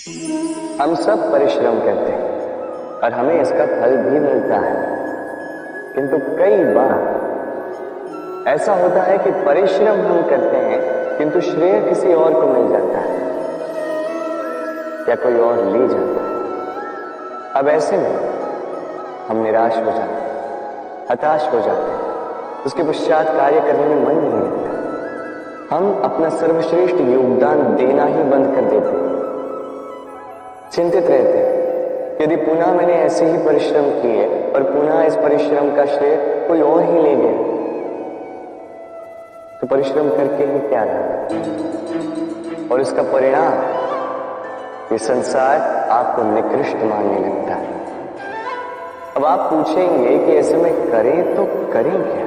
हम सब परिश्रम करते हैं और हमें इसका फल भी मिलता है, किंतु कई बार ऐसा होता है कि परिश्रम हम करते हैं किंतु श्रेय किसी और को मिल जाता है या कोई और ले जाता है। अब ऐसे में हम निराश हो जाते हैं, हताश हो जाते हैं, उसके पश्चात कार्य करने में मन नहीं लगता। हम अपना सर्वश्रेष्ठ योगदान देना ही बंद कर देते हैं। चिंतित रहते हैं, यदि पुनः मैंने ऐसे ही परिश्रम किए और पुनः इस परिश्रम का श्रेय कोई और ही ले गया तो परिश्रम करके ही क्या रहा। और इसका परिणाम ये संसार आपको निकृष्ट मानने लगता है। अब आप पूछेंगे कि ऐसे में करें तो करें क्या।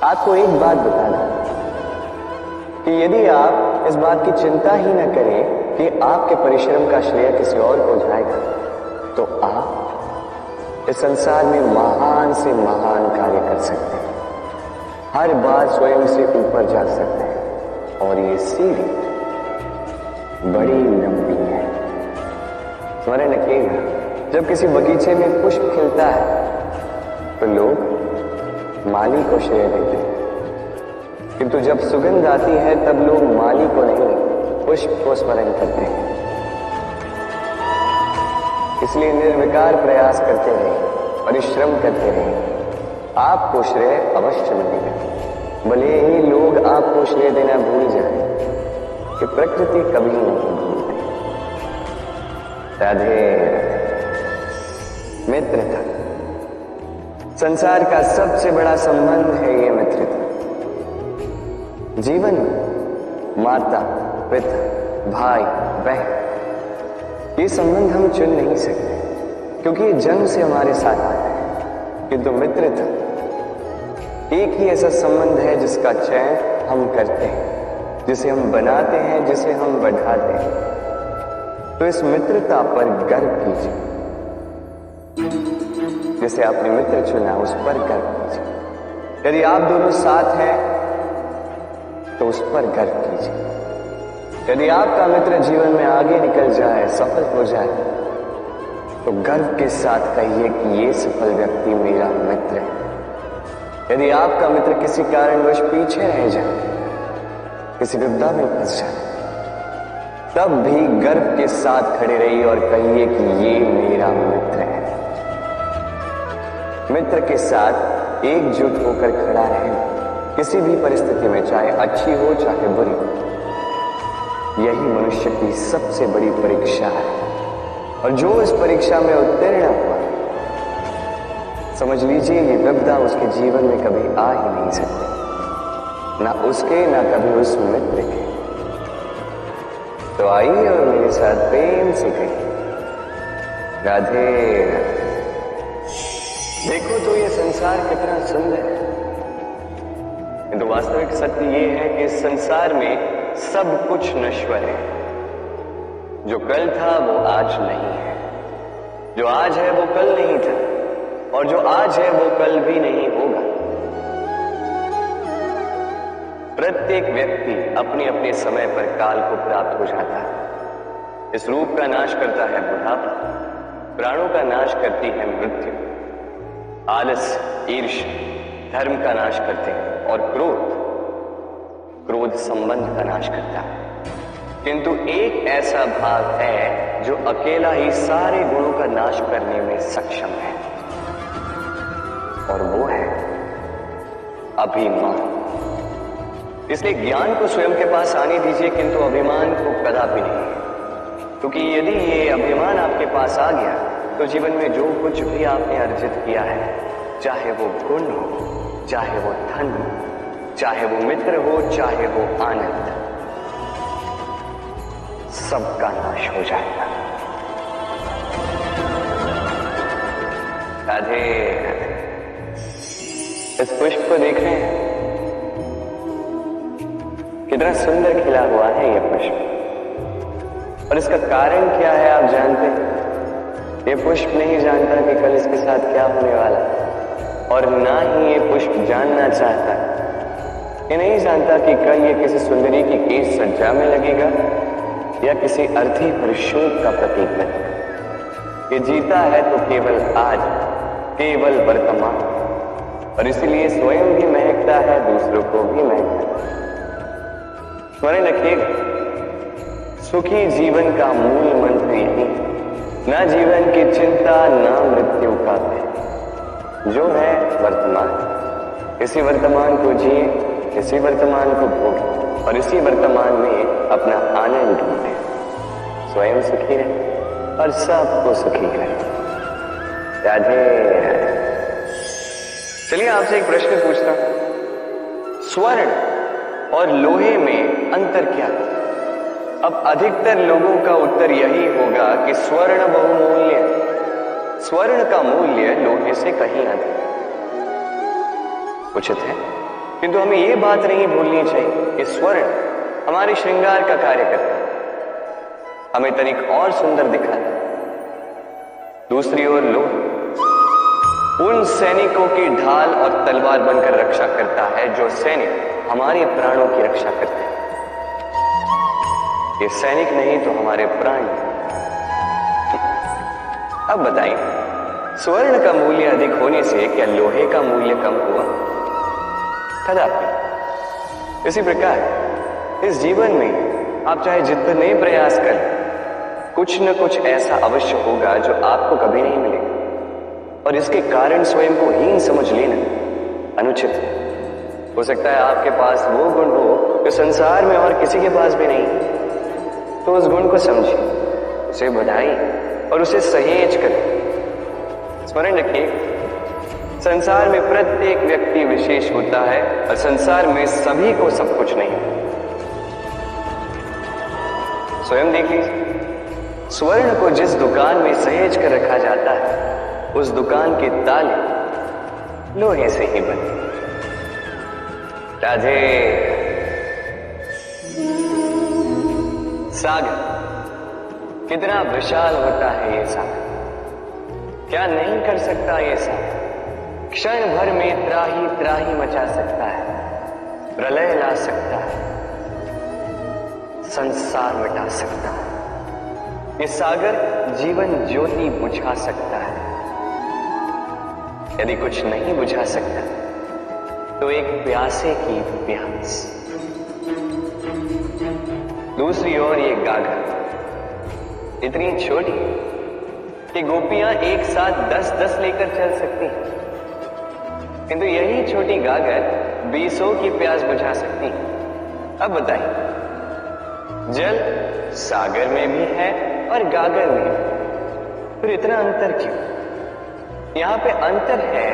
आपको एक बात बता दूं कि यदि आप इस बात की चिंता ही न करें कि आपके परिश्रम का श्रेय किसी और को जाएगा तो आप इस संसार में महान से महान कार्य कर सकते हैं, हर बार स्वयं से ऊपर जा सकते हैं। और ये सीढ़ी बड़ी लंबी है। स्मरण रखिएगा, जब किसी बगीचे में पुष्प खिलता है तो लोग माली को श्रेय देते हैं, किंतु जब सुगंध आती है तब लोग माली को नहीं पुष्प को स्मरण करते हैं। इसलिए निर्विकार प्रयास करते रहिए, परिश्रम करते रहिए, आपको श्रेय अवश्य मिलेगा। भले ही लोग आपको श्रेय देना भूल जाए कि प्रकृति कभी नहीं भूलती। राधे मित्रता संसार का सबसे बड़ा संबंध है। ये मित्रता जीवन में माता पिता भाई बहन ये संबंध हम चुन नहीं सकते क्योंकि ये जन्म से हमारे साथ आता है, किंतु मित्रता एक ही ऐसा संबंध है जिसका चयन हम करते हैं, जिसे हम बनाते हैं, जिसे हम बढ़ाते हैं। तो इस मित्रता पर गर्व कीजिए। जिसे आपने मित्र चुना उस पर गर्व कीजिए। यदि आप दोनों साथ हैं तो उस पर गर्व कीजिए। यदि आपका मित्र जीवन में आगे निकल जाए, सफल हो जाए, तो गर्व के साथ कहिए कि ये सफल व्यक्ति मेरा मित्र है। यदि आपका मित्र किसी कारणवश पीछे रह जाए, किसी विपदा में फंस जाए, तब भी गर्व के साथ खड़े रहिए और कहिए कि ये मेरा मित्र है। मित्र के साथ एकजुट होकर खड़ा रहें किसी भी परिस्थिति में, चाहे अच्छी हो चाहे बुरी हो। यही मनुष्य की सबसे बड़ी परीक्षा है। और जो इस परीक्षा में उत्तीर्ण हुआ, समझ लीजिए ये विपदा उसके जीवन में कभी आ ही नहीं सकती, ना उसके ना कभी उस मित्र के। तो आइए और मेरे साथ प्रेम से कहिए राधे राधे। देखो तो ये संसार कितना सुंदर है, किंतु वास्तविक सत्य ये है कि इस संसार में सब कुछ नश्वर है। जो कल था वो आज नहीं है, जो आज है वो कल नहीं था, और जो आज है वो कल भी नहीं होगा। प्रत्येक व्यक्ति अपने अपने समय पर काल को प्राप्त हो जाता है। इस रूप का नाश करता है बुढ़ापा, प्राणों का नाश करती है मृत्यु, आलस्य ईर्ष्या धर्म का नाश करते हैं, और क्रोध संबंध का नाश करता है। किंतु एक ऐसा भाव है जो अकेला ही सारे गुणों का नाश करने में सक्षम है, और वो है अभिमान। इसलिए ज्ञान को स्वयं के पास आने दीजिए, किंतु अभिमान को कदापि नहीं, क्योंकि यदि ये अभिमान आपके पास आ गया तो जीवन में जो कुछ भी आपने अर्जित किया है, चाहे वो गुण हो, चाहे वो धन हो, चाहे वो मित्र हो, चाहे वो आनंद, सबका नाश हो जाएगा। राधे राधे। इस पुष्प को देख रहे हैं, कितना सुंदर खिला हुआ है ये पुष्प। और इसका कारण क्या है आप जानते हैं? ये पुष्प नहीं जानता कि कल इसके साथ क्या होने वाला, और ना ही ये पुष्प जानना चाहता। ये नहीं जानता कि कल ये किसी सुंदरी की केश सज्जा में लगेगा या किसी अर्थी पर शोक का प्रतीक नहीं। ये जीता है तो केवल आज, केवल वर्तमान, और इसलिए स्वयं भी महकता है, दूसरों को भी महकता है। स्मरण रखिएगा, सुखी जीवन का मूल मंत्र यही, ना जीवन की चिंता, ना मृत्यु का भय, जो है वर्तमान। इसी वर्तमान को जिए, इसी वर्तमान को भोगे और इसी वर्तमान में अपना आनंद ढूंढे। स्वयं सुखी रहे और सबको सुखी करे। राधे राधे। चलिए आपसे एक प्रश्न पूछता हूं, स्वर्ण और लोहे में अंतर क्या है? अब अधिकतर लोगों का उत्तर यही होगा कि स्वर्ण बहुमूल्य है। स्वर्ण का मूल्य लोहे से कहीं अधिक उचित है, किंतु हमें यह बात नहीं भूलनी चाहिए कि स्वर्ण हमारे श्रृंगार का कार्य करता है, हमें तनिक और सुंदर दिखाता है। दूसरी ओर लोहा उन सैनिकों की ढाल और तलवार बनकर रक्षा करता है जो सैनिक हमारे प्राणों की रक्षा करते हैं। ये सैनिक नहीं तो हमारे प्राण। अब बताइए, स्वर्ण का मूल्य अधिक होने से क्या लोहे का मूल्य कम हुआ? कदापि। इसी प्रकार इस जीवन में आप चाहे जितने प्रयास करें, कुछ न कुछ ऐसा अवश्य होगा जो आपको कभी नहीं मिलेगा, और इसके कारण स्वयं को हीन समझ लेना अनुचित है। हो सकता है आपके पास वो गुण हो जो संसार में और किसी के पास भी नहीं, तो उस गुण को समझिए, उसे बढ़ाइए और उसे सहेज करें। स्मरण रखिए, संसार में प्रत्येक व्यक्ति विशेष होता है और संसार में सभी को सब कुछ नहीं। स्वयं देख लीजिए, स्वर्ण को जिस दुकान में सहेज कर रखा जाता है, उस दुकान के ताले लोहे से ही बने। राधे। सागर कितना विशाल होता है ये सागर, क्या नहीं कर सकता ये सागर? क्षण भर में त्राही त्राही मचा सकता है, प्रलय ला सकता है, संसार मिटा सकता है। ये सागर जीवन ज्योति बुझा सकता है। यदि कुछ नहीं बुझा सकता तो एक प्यासे की प्यास। दूसरी ओर ये गागर इतनी छोटी कि गोपियां एक साथ 10-10 लेकर चल सकती हैं, किंतु यही छोटी गागर 20 की प्यास बुझा सकती है। अब बताइए, जल सागर में भी है और गागर में भी, फिर इतना अंतर क्यों? यहां पे अंतर है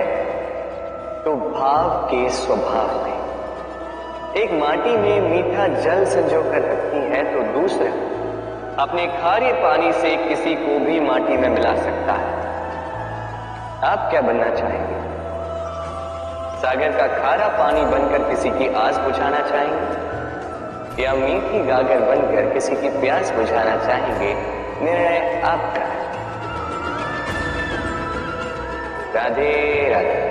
तो भाव के स्वभाव में। एक माटी में मीठा जल संजो कर रखती है, तो दूसरा अपने खारे पानी से किसी को भी माटी में मिला सकता है। आप क्या बनना चाहेंगे? सागर का खारा पानी बनकर किसी की आस बुझाना चाहेंगे या मीठी गागर बनकर किसी की प्यास बुझाना चाहेंगे? निर्णय आपका है। राधे राधे।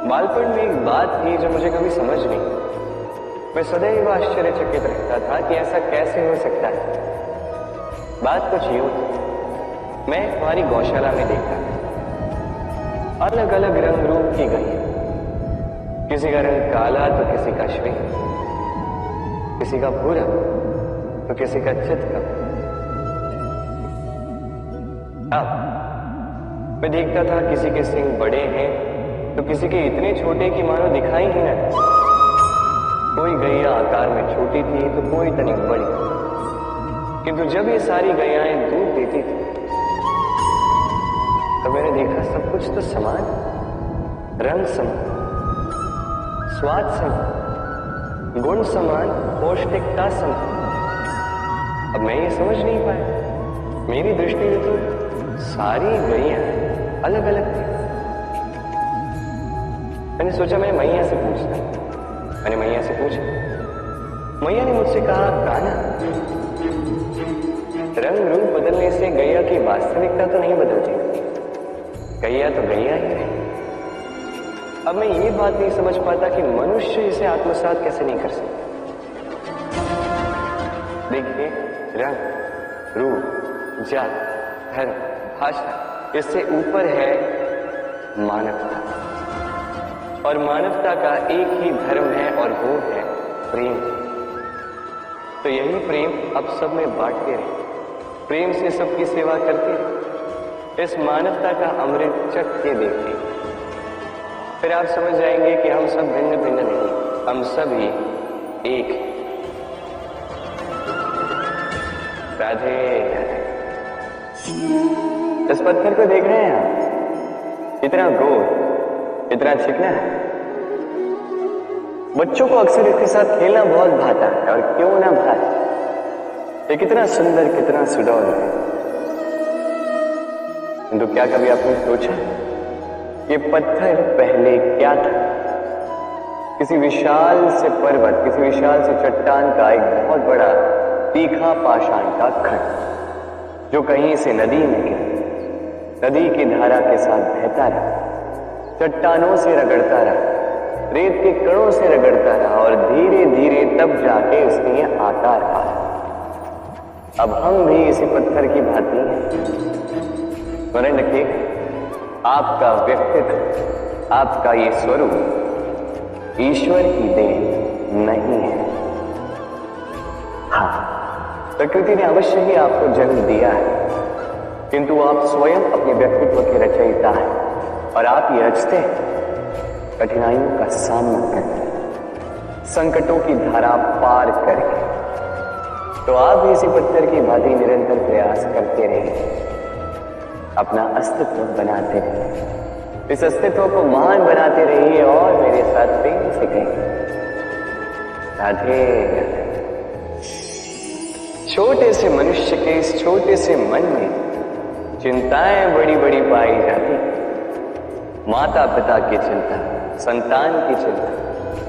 बालपन में एक बात थी जो मुझे कभी समझ नहीं। मैं सदैव आश्चर्यचकित रहता था कि ऐसा कैसे हो सकता है। बात कुछ यूं थी, मैं हमारी गौशाला में देखा था अलग अलग रंग रूप की गईं, किसी का रंग काला तो किसी का श्वेत, किसी का भूरा तो किसी का चितकबरा। अब मैं देखता था किसी के सिंग बड़े हैं तो किसी के इतने छोटे कि मानो दिखाई ही न दे। कोई गैया आकार में छोटी थी तो कोई तनिक बड़ी, किंतु जब ये सारी गैयाएं दूध देती थी तो मैंने देखा सब कुछ तो समान, रंग समान, स्वाद समान, गुण समान, पौष्टिकता समान। अब मैं ये समझ नहीं पाया, मेरी दृष्टि में तो सारी गैयां अलग अलग थी। मैंने सोचा मैं मैया से पूछता। मैंने मैया से पूछा, मैया ने मुझसे कहा, कान्हा, रंग रूप बदलने से गैया की वास्तविकता तो नहीं बदलती, गैया तो गैया ही है। अब मैं ये बात नहीं समझ पाता कि मनुष्य इसे आत्मसात कैसे नहीं कर सकता। देखिए, रंग, रूप, जात, धर्म, भाषा, इससे ऊपर है मानवता। और मानवता का एक ही धर्म है और वो है प्रेम। तो यही प्रेम अब सब में बांटते रहे, प्रेम से सबकी सेवा करते रहे, इस मानवता का अमृत चख के देखते, फिर आप समझ जाएंगे कि हम सब भिन्न भिन्न नहीं, हम सब ही एक। राधे राधे। इस पत्थर को देख रहे हैं आप, इतना गोल, इतना चिकना है। बच्चों को अक्सर इसके साथ खेलना बहुत भाता है, और क्यों ना भाए, ये कितना सुंदर, कितना सुडौल है। किंतु क्या कभी आपने सोचा ये पत्थर पहले क्या था? किसी विशाल से पर्वत, किसी विशाल से चट्टान का एक बहुत बड़ा तीखा पाषाण का खंड, जो कहीं से नदी में गिरा, नदी की धारा के साथ बहता रहा, चट्टानों से रगड़ता रहा, रेत के कणों से रगड़ता रहा, और धीरे धीरे तब जाके उसने ये आकार पाया। अब हम भी इसी पत्थर की भांति हैं। स्मरण रखिए, आपका व्यक्तित्व, आपका ये स्वरूप ईश्वर की देन नहीं है। हाँ, प्रकृति ने अवश्य ही आपको जन्म दिया है, किंतु आप स्वयं अपने व्यक्तित्व के रचयिता हैं, और आप ये रचते हैं कठिनाइयों का सामना करके, संकटों की धारा पार करके। तो आप भी इसी पत्थर की भांति निरंतर प्रयास करते रहिए, अपना अस्तित्व बनाते रहिए, इस अस्तित्व को महान बनाते रहिए, और मेरे साथ प्रेम से कहिए राधे राधे। छोटे से मनुष्य के इस छोटे से मन में चिंताएं बड़ी बड़ी पाई जाती, माता पिता की चिंता, संतान की चिंता,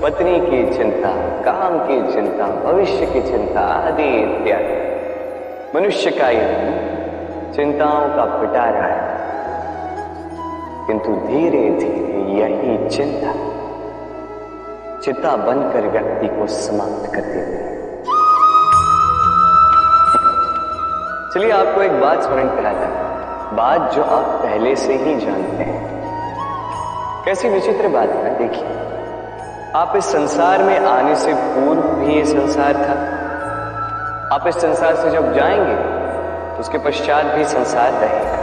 पत्नी की चिंता, काम की चिंता, भविष्य की चिंता आदि इत्यादि। मनुष्य का ये चिंताओं का पिटारा है, किंतु धीरे धीरे यही चिंता चिता बनकर व्यक्ति को समाप्त कर देती है। चलिए आपको एक बात स्मरण कराता हूं, बात जो आप पहले से ही जानते हैं। कैसी विचित्र बात है, देखिए, आप इस संसार में आने से पूर्व भी ये संसार था, आप इस संसार से जब जाएंगे उसके पश्चात भी संसार रहेगा।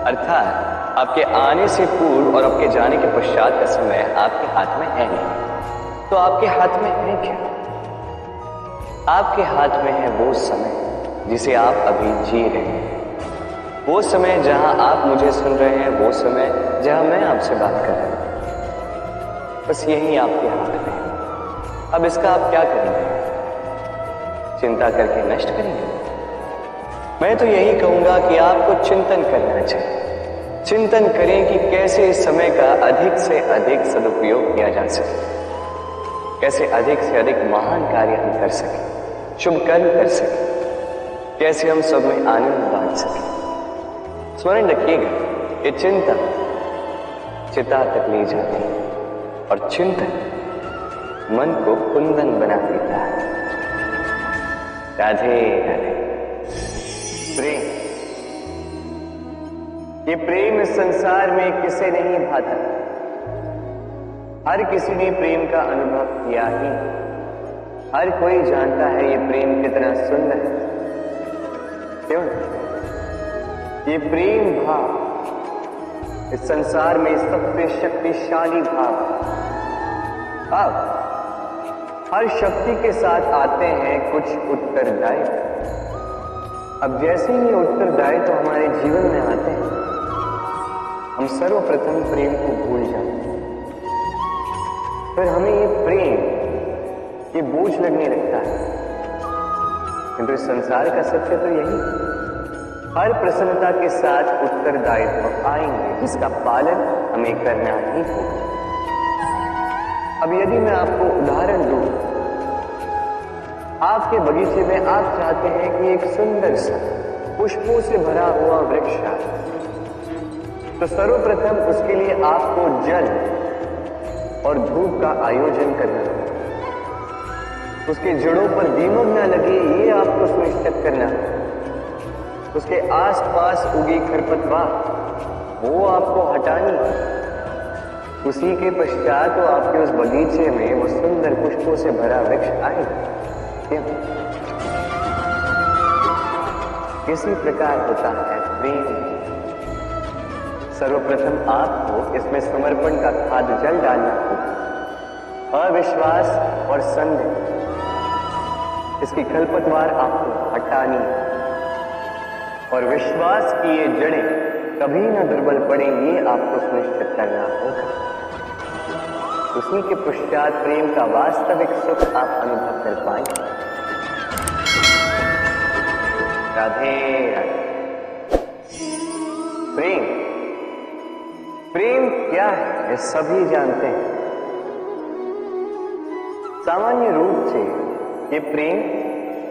अर्थात आपके आने से पूर्व और आपके जाने के पश्चात का समय आपके हाथ में है नहीं। तो आपके हाथ में है क्या? आपके हाथ में है वो समय जिसे आप अभी जी रहे हैं, वो समय जहां आप मुझे सुन रहे हैं, वो समय जहां मैं आपसे बात कर रहा हूं। बस यही आपके हाथ में है। अब इसका आप क्या करेंगे? चिंता करके नष्ट करेंगे? मैं तो यही कहूंगा कि आपको चिंतन करना चाहिए। चिंतन करें कि कैसे इस समय का अधिक से अधिक सदुपयोग किया जा सके, कैसे अधिक से अधिक महान कार्य हम कर सके, शुभ कर्म कर सके, कैसे हम सब में आनंद बांट सके। स्मरण रखिएगा, ये चिंता चिता तक ले जाती है, और चिंतन मन को कुंदन बना देता है। राधे राधे। प्रेम, ये प्रेम इस संसार में किसे नहीं भाता। हर किसी ने प्रेम का अनुभव किया ही, हर कोई जानता है ये प्रेम कितना सुंदर है। क्यों? ये प्रेम भाव इस संसार में सबसे शक्तिशाली भाव। अब हर शक्ति के साथ आते हैं कुछ उत्तरदायित्व। अब जैसे ही उत्तरदायित्व हमारे जीवन में आते हैं, हम सर्वप्रथम प्रेम को भूल जाते हैं। फिर हमें ये प्रेम, ये बोझ लगने लगता है। किंतु इस संसार का सत्य तो यही है, हर प्रसन्नता के साथ उत्तरदायित्व आएंगे, जिसका पालन हमें करना ही होगा। अब यदि मैं आपको उदाहरण दूं, आपके बगीचे में आप चाहते हैं कि एक सुंदर सा पुष्पों से भरा हुआ वृक्ष आए, तो सर्वप्रथम उसके लिए आपको जल और धूप का आयोजन करना, उसके जड़ों पर दीमक न लगे ये आपको सुनिश्चित करना, उसके आसपास उगी खरपतवार वो आपको हटानी, उसी के पश्चात तो आपके उस बगीचे में वो सुंदर पुष्पों से भरा वृक्ष आएगा। क्यों? किसी प्रकार होता है प्रेम। सर्वप्रथम आपको इसमें समर्पण का खाद जल डालना होगा। अविश्वास और संदेह, इसकी खरपतवार आपको हटानी और विश्वास की ये जड़ें कभी न दुर्बल पड़ेंगी, आपको सुनिश्चित करना होगा। उसी के पश्चात प्रेम का वास्तविक सुख आप अनुभव कर पाएंगे। राधे राधे। प्रेम, प्रेम क्या है ये सभी जानते हैं। सामान्य रूप से ये प्रेम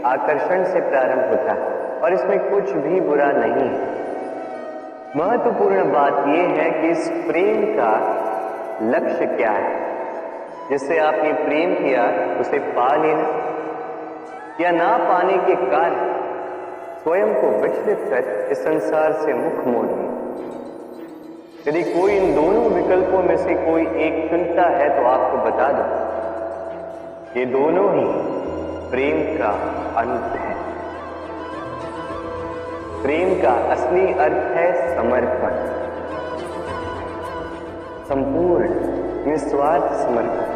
आकर्षण से प्रारंभ होता है और इसमें कुछ भी बुरा नहीं है। महत्वपूर्ण बात यह है कि इस प्रेम का लक्ष्य क्या है। जिससे आपने प्रेम किया उसे पा लेना या ना पाने के कारण स्वयं को विचलित कर इस संसार से मुख मोड़ लेना। यदि कोई इन दोनों विकल्पों में से कोई एक चुनता है तो आपको बता दो, ये दोनों ही प्रेम का अंत है। प्रेम का असली अर्थ है समर्पण, संपूर्ण निस्वार्थ समर्पण।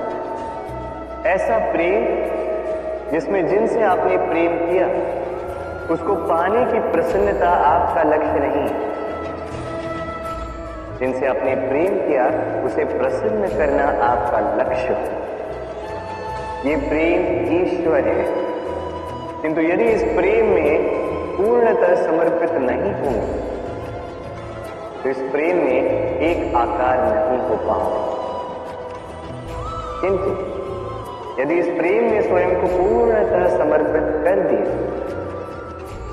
ऐसा प्रेम जिसमें जिनसे आपने प्रेम किया उसको पाने की प्रसन्नता आपका लक्ष्य नहीं। जिनसे आपने प्रेम किया उसे प्रसन्न करना आपका लक्ष्य। ये प्रेम ईश्वर है, किंतु यदि इस प्रेम में पूर्णतः समर्पित नहीं होंगे तो इस प्रेम में एक आकार नहीं हो पाओगे। किंतु यदि इस प्रेम में स्वयं को पूर्णतः समर्पित कर दिया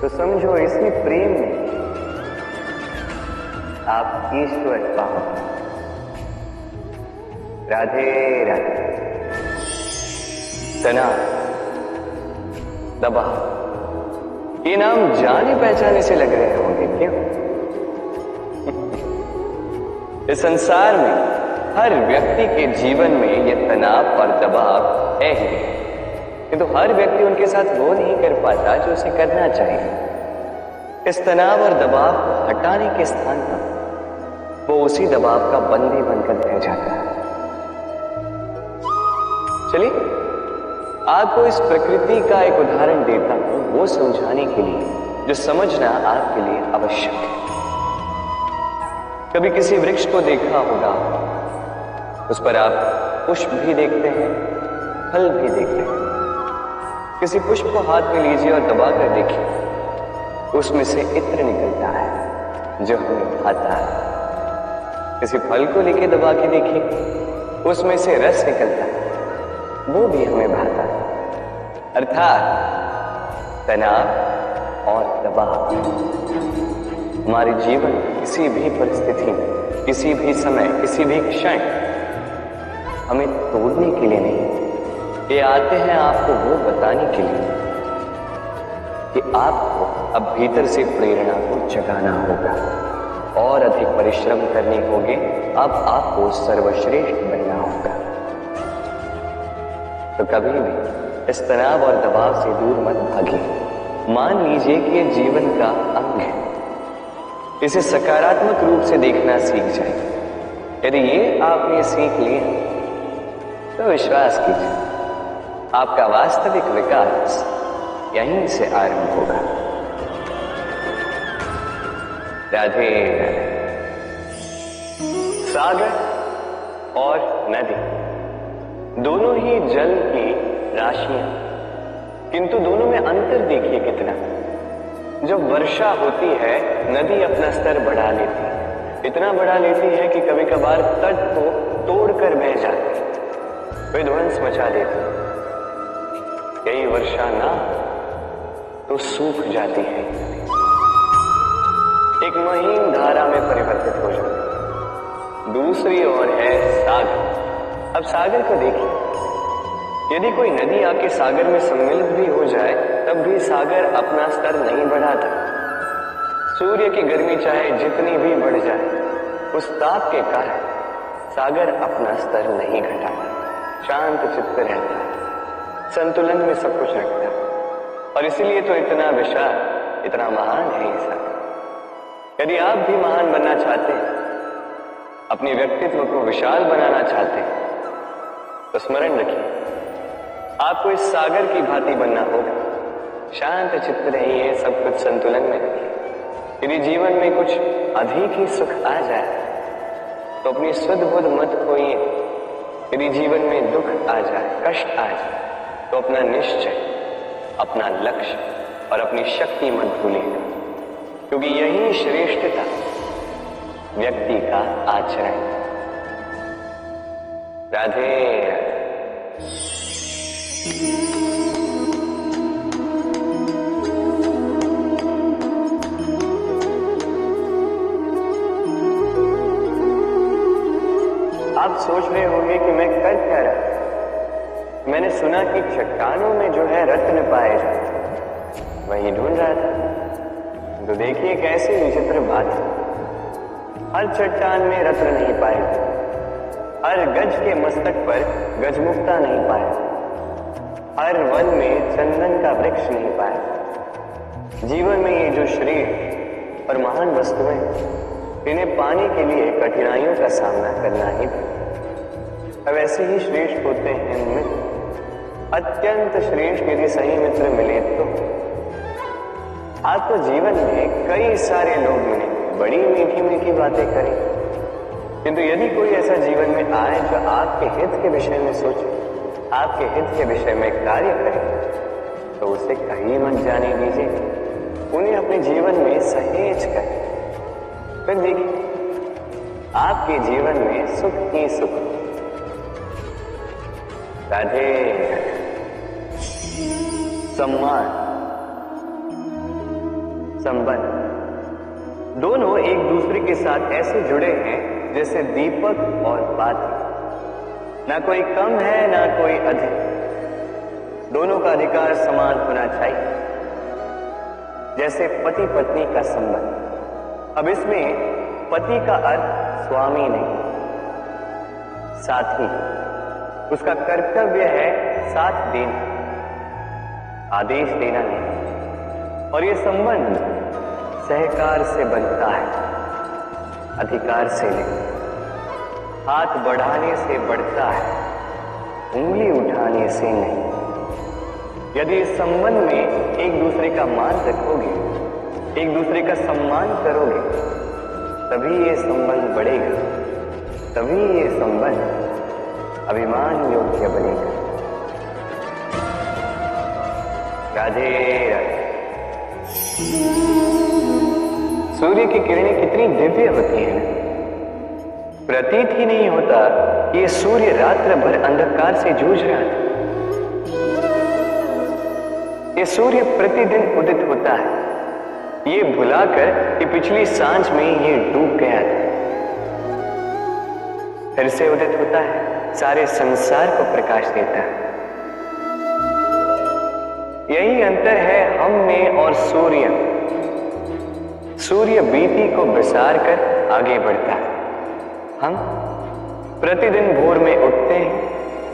तो समझो इसी प्रेम में आप ईश्वर पाओ। राधे राधे। तनाव, दबाव, ये नाम जाने पहचाने से लग रहे होंगे, क्यों? इस संसार में हर व्यक्ति के जीवन में यह तनाव और दबाव है ही, किंतु हर व्यक्ति उनके साथ वो नहीं कर पाता जो उसे करना चाहिए। इस तनाव और दबाव को हटाने के स्थान पर वो उसी दबाव का बंदी बनकर रह जाता है। चलिए आपको इस प्रकृति का एक उदाहरण देता हूं, वो समझाने के लिए जो समझना आपके लिए आवश्यक है। कभी किसी वृक्ष को देखा होगा, उस पर आप पुष्प भी देखते हैं, फल भी देखते हैं। किसी पुष्प को हाथ में लीजिए और दबाकर देखिए, उसमें से इत्र निकलता है जो हमें भाता है। किसी फल को लेके दबा के देखिए, उसमें से रस निकलता है, वो भी हमें भाता है। अर्थात तनाव और दबाव हमारे जीवन में किसी भी परिस्थिति में, किसी भी समय, किसी भी क्षण हमें तोड़ने के लिए नहीं, ये आते हैं आपको वो बताने के लिए कि आपको अब भीतर से प्रेरणा को जगाना होगा और अधिक परिश्रम करने होंगे। अब आपको सर्वश्रेष्ठ बनना होगा। तो कभी भी इस तनाव और दबाव से दूर मत भागिए। मान लीजिए कि यह जीवन का अंग है, इसे सकारात्मक रूप से देखना सीख जाए। यदि ये आपने सीख लिया तो विश्वास कीजिए, आपका वास्तविक विकास यहीं से आरंभ होगा। राधे राधे। सागर और नदी दोनों ही जल की राशियां, किंतु दोनों में अंतर देखिए कितना। जब वर्षा होती है नदी अपना स्तर बढ़ा लेती है, इतना बढ़ा लेती है कि कभी कभार तट को तोड़कर बह जाती है, विध्वंस मचा देती है। यही वर्षा ना तो सूख जाती है, एक महीन धारा में परिवर्तित हो जाती है। दूसरी ओर है सागर, अब सागर को देखिए, यदि कोई नदी आके सागर में सम्मिलित भी हो जाए तब भी सागर अपना स्तर नहीं बढ़ाता। सूर्य की गर्मी चाहे जितनी भी बढ़ जाए, उस ताप के कारण सागर अपना स्तर नहीं घटाता, शांत चित्त रहता है, संतुलन में सब कुछ रखता है। और इसीलिए तो इतना विशाल, इतना महान है ये सागर। यदि आप भी महान बनना चाहते हैं, अपने व्यक्तित्व को विशाल बनाना चाहते हैं, तो स्मरण रखिए, आपको इस सागर की भांति बनना होगा। शांत चित्त रहिए, सब कुछ संतुलन में रखिए। यदि जीवन में कुछ अधिक ही सुख आ जाए तो अपनी शुद्ध बुद्ध मत खोइए। यदि जीवन में दुख आ जाए, कष्ट आ जाए, तो अपना निश्चय, अपना लक्ष्य और अपनी शक्ति मत भूलिएगा, क्योंकि यही श्रेष्ठता व्यक्ति का आचरण। राधे राधे। आप सोच रहे होंगे कि मैं कर क्या रहा। मैंने सुना कि चट्टानों में जो है रत्न पाए जाते, वही ढूंढ रहा था। तो देखिए कैसी विचित्र बात है, हर चट्टान में रत्न नहीं पाए, हर गज के मस्तक पर गजमुक्ता नहीं पाया, हर वन में चंदन का वृक्ष नहीं पाया। जीवन में ये जो श्रेष्ठ और महान वस्तुएं, इन्हें पाने के लिए कठिनाइयों का सामना करना ही पड़ता। अब ऐसे ही श्रेष्ठ होते हैं मित्र। अत्यंत श्रेष्ठ यदि सही मित्र मिले तो आपको जीवन में कई सारे लोग मिले, बड़ी मीठी मीठी बातें करें, किंतु यदि कोई ऐसा जीवन में आए जो आपके हित के विषय में सोचे, आपके हित के विषय में कार्य करे, तो उसे कहीं मत जाने दीजिए, उन्हें अपने जीवन में सहेज करें। फिर देखिए आपके जीवन में सुख ही सुख। राधे। सम्मान, संबंध दोनों एक दूसरे के साथ ऐसे जुड़े हैं जैसे दीपक और बाती। ना कोई कम है ना कोई अधिक, दोनों का अधिकार समान होना चाहिए, जैसे पति पत्नी का संबंध। अब इसमें पति का अर्थ स्वामी नहीं, साथी। उसका कर्तव्य है साथ देना, आदेश देना नहीं। और ये संबंध सहकार से बनता है, अधिकार से नहीं। हाथ बढ़ाने से बढ़ता है, उंगली उठाने से नहीं। यदि इस संबंध में एक दूसरे का मान रखोगे, एक दूसरे का सम्मान करोगे, तभी ये संबंध बढ़ेगा, तभी ये संबंध अभिमान योग्य बनेगा। राधे राधे। सूर्य की किरणें कितनी दिव्य होती हैं, प्रतीत ही नहीं होता कि ये सूर्य रात्र भर अंधकार से जूझ रहा था। ये सूर्य प्रतिदिन उदित होता है, ये भुलाकर कि पिछली सांझ में ये डूब गया था, फिर से उदित होता है, सारे संसार को प्रकाश देता है। यही अंतर है हम में और सूर्य। सूर्य बीती को विसार कर आगे बढ़ता है, हम प्रतिदिन भोर में उठते हैं,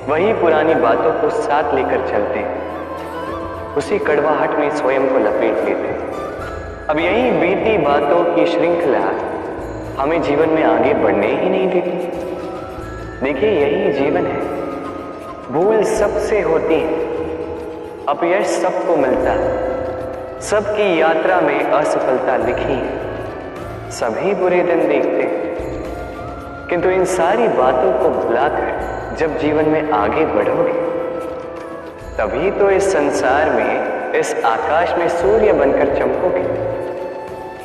वही पुरानी बातों को साथ लेकर चलते हैं, उसी कड़वाहट में स्वयं को लपेट लेते हैं। अब यही बीती बातों की श्रृंखला हमें जीवन में आगे बढ़ने ही नहीं देती। देखिए यही जीवन है, भूल सबसे होती है, अपयश सबको मिलता है, सबकी यात्रा में असफलता लिखी है, सभी बुरे दिन देखते हैं। किंतु इन सारी बातों को भुलाकर जब जीवन में आगे बढ़ोगे, तभी तो इस संसार में, इस आकाश में सूर्य बनकर चमकोगे,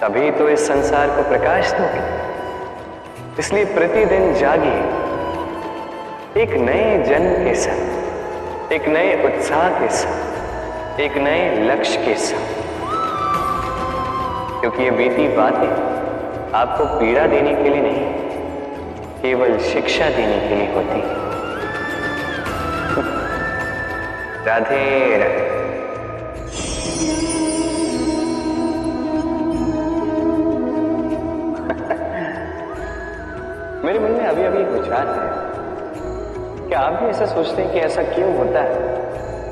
तभी तो इस संसार को प्रकाश दोगे। इसलिए प्रतिदिन जागिए, एक नए जन्म के साथ, एक नए उत्साह के साथ, एक नए लक्ष्य के साथ, क्योंकि ये बीती बातें आपको पीड़ा देने के लिए नहीं, केवल शिक्षा देने के लिए होती है। राधे राधे। मेरे मन में अभी अभी एक विचार है, क्या आप भी ऐसा सोचते हैं कि ऐसा क्यों होता है?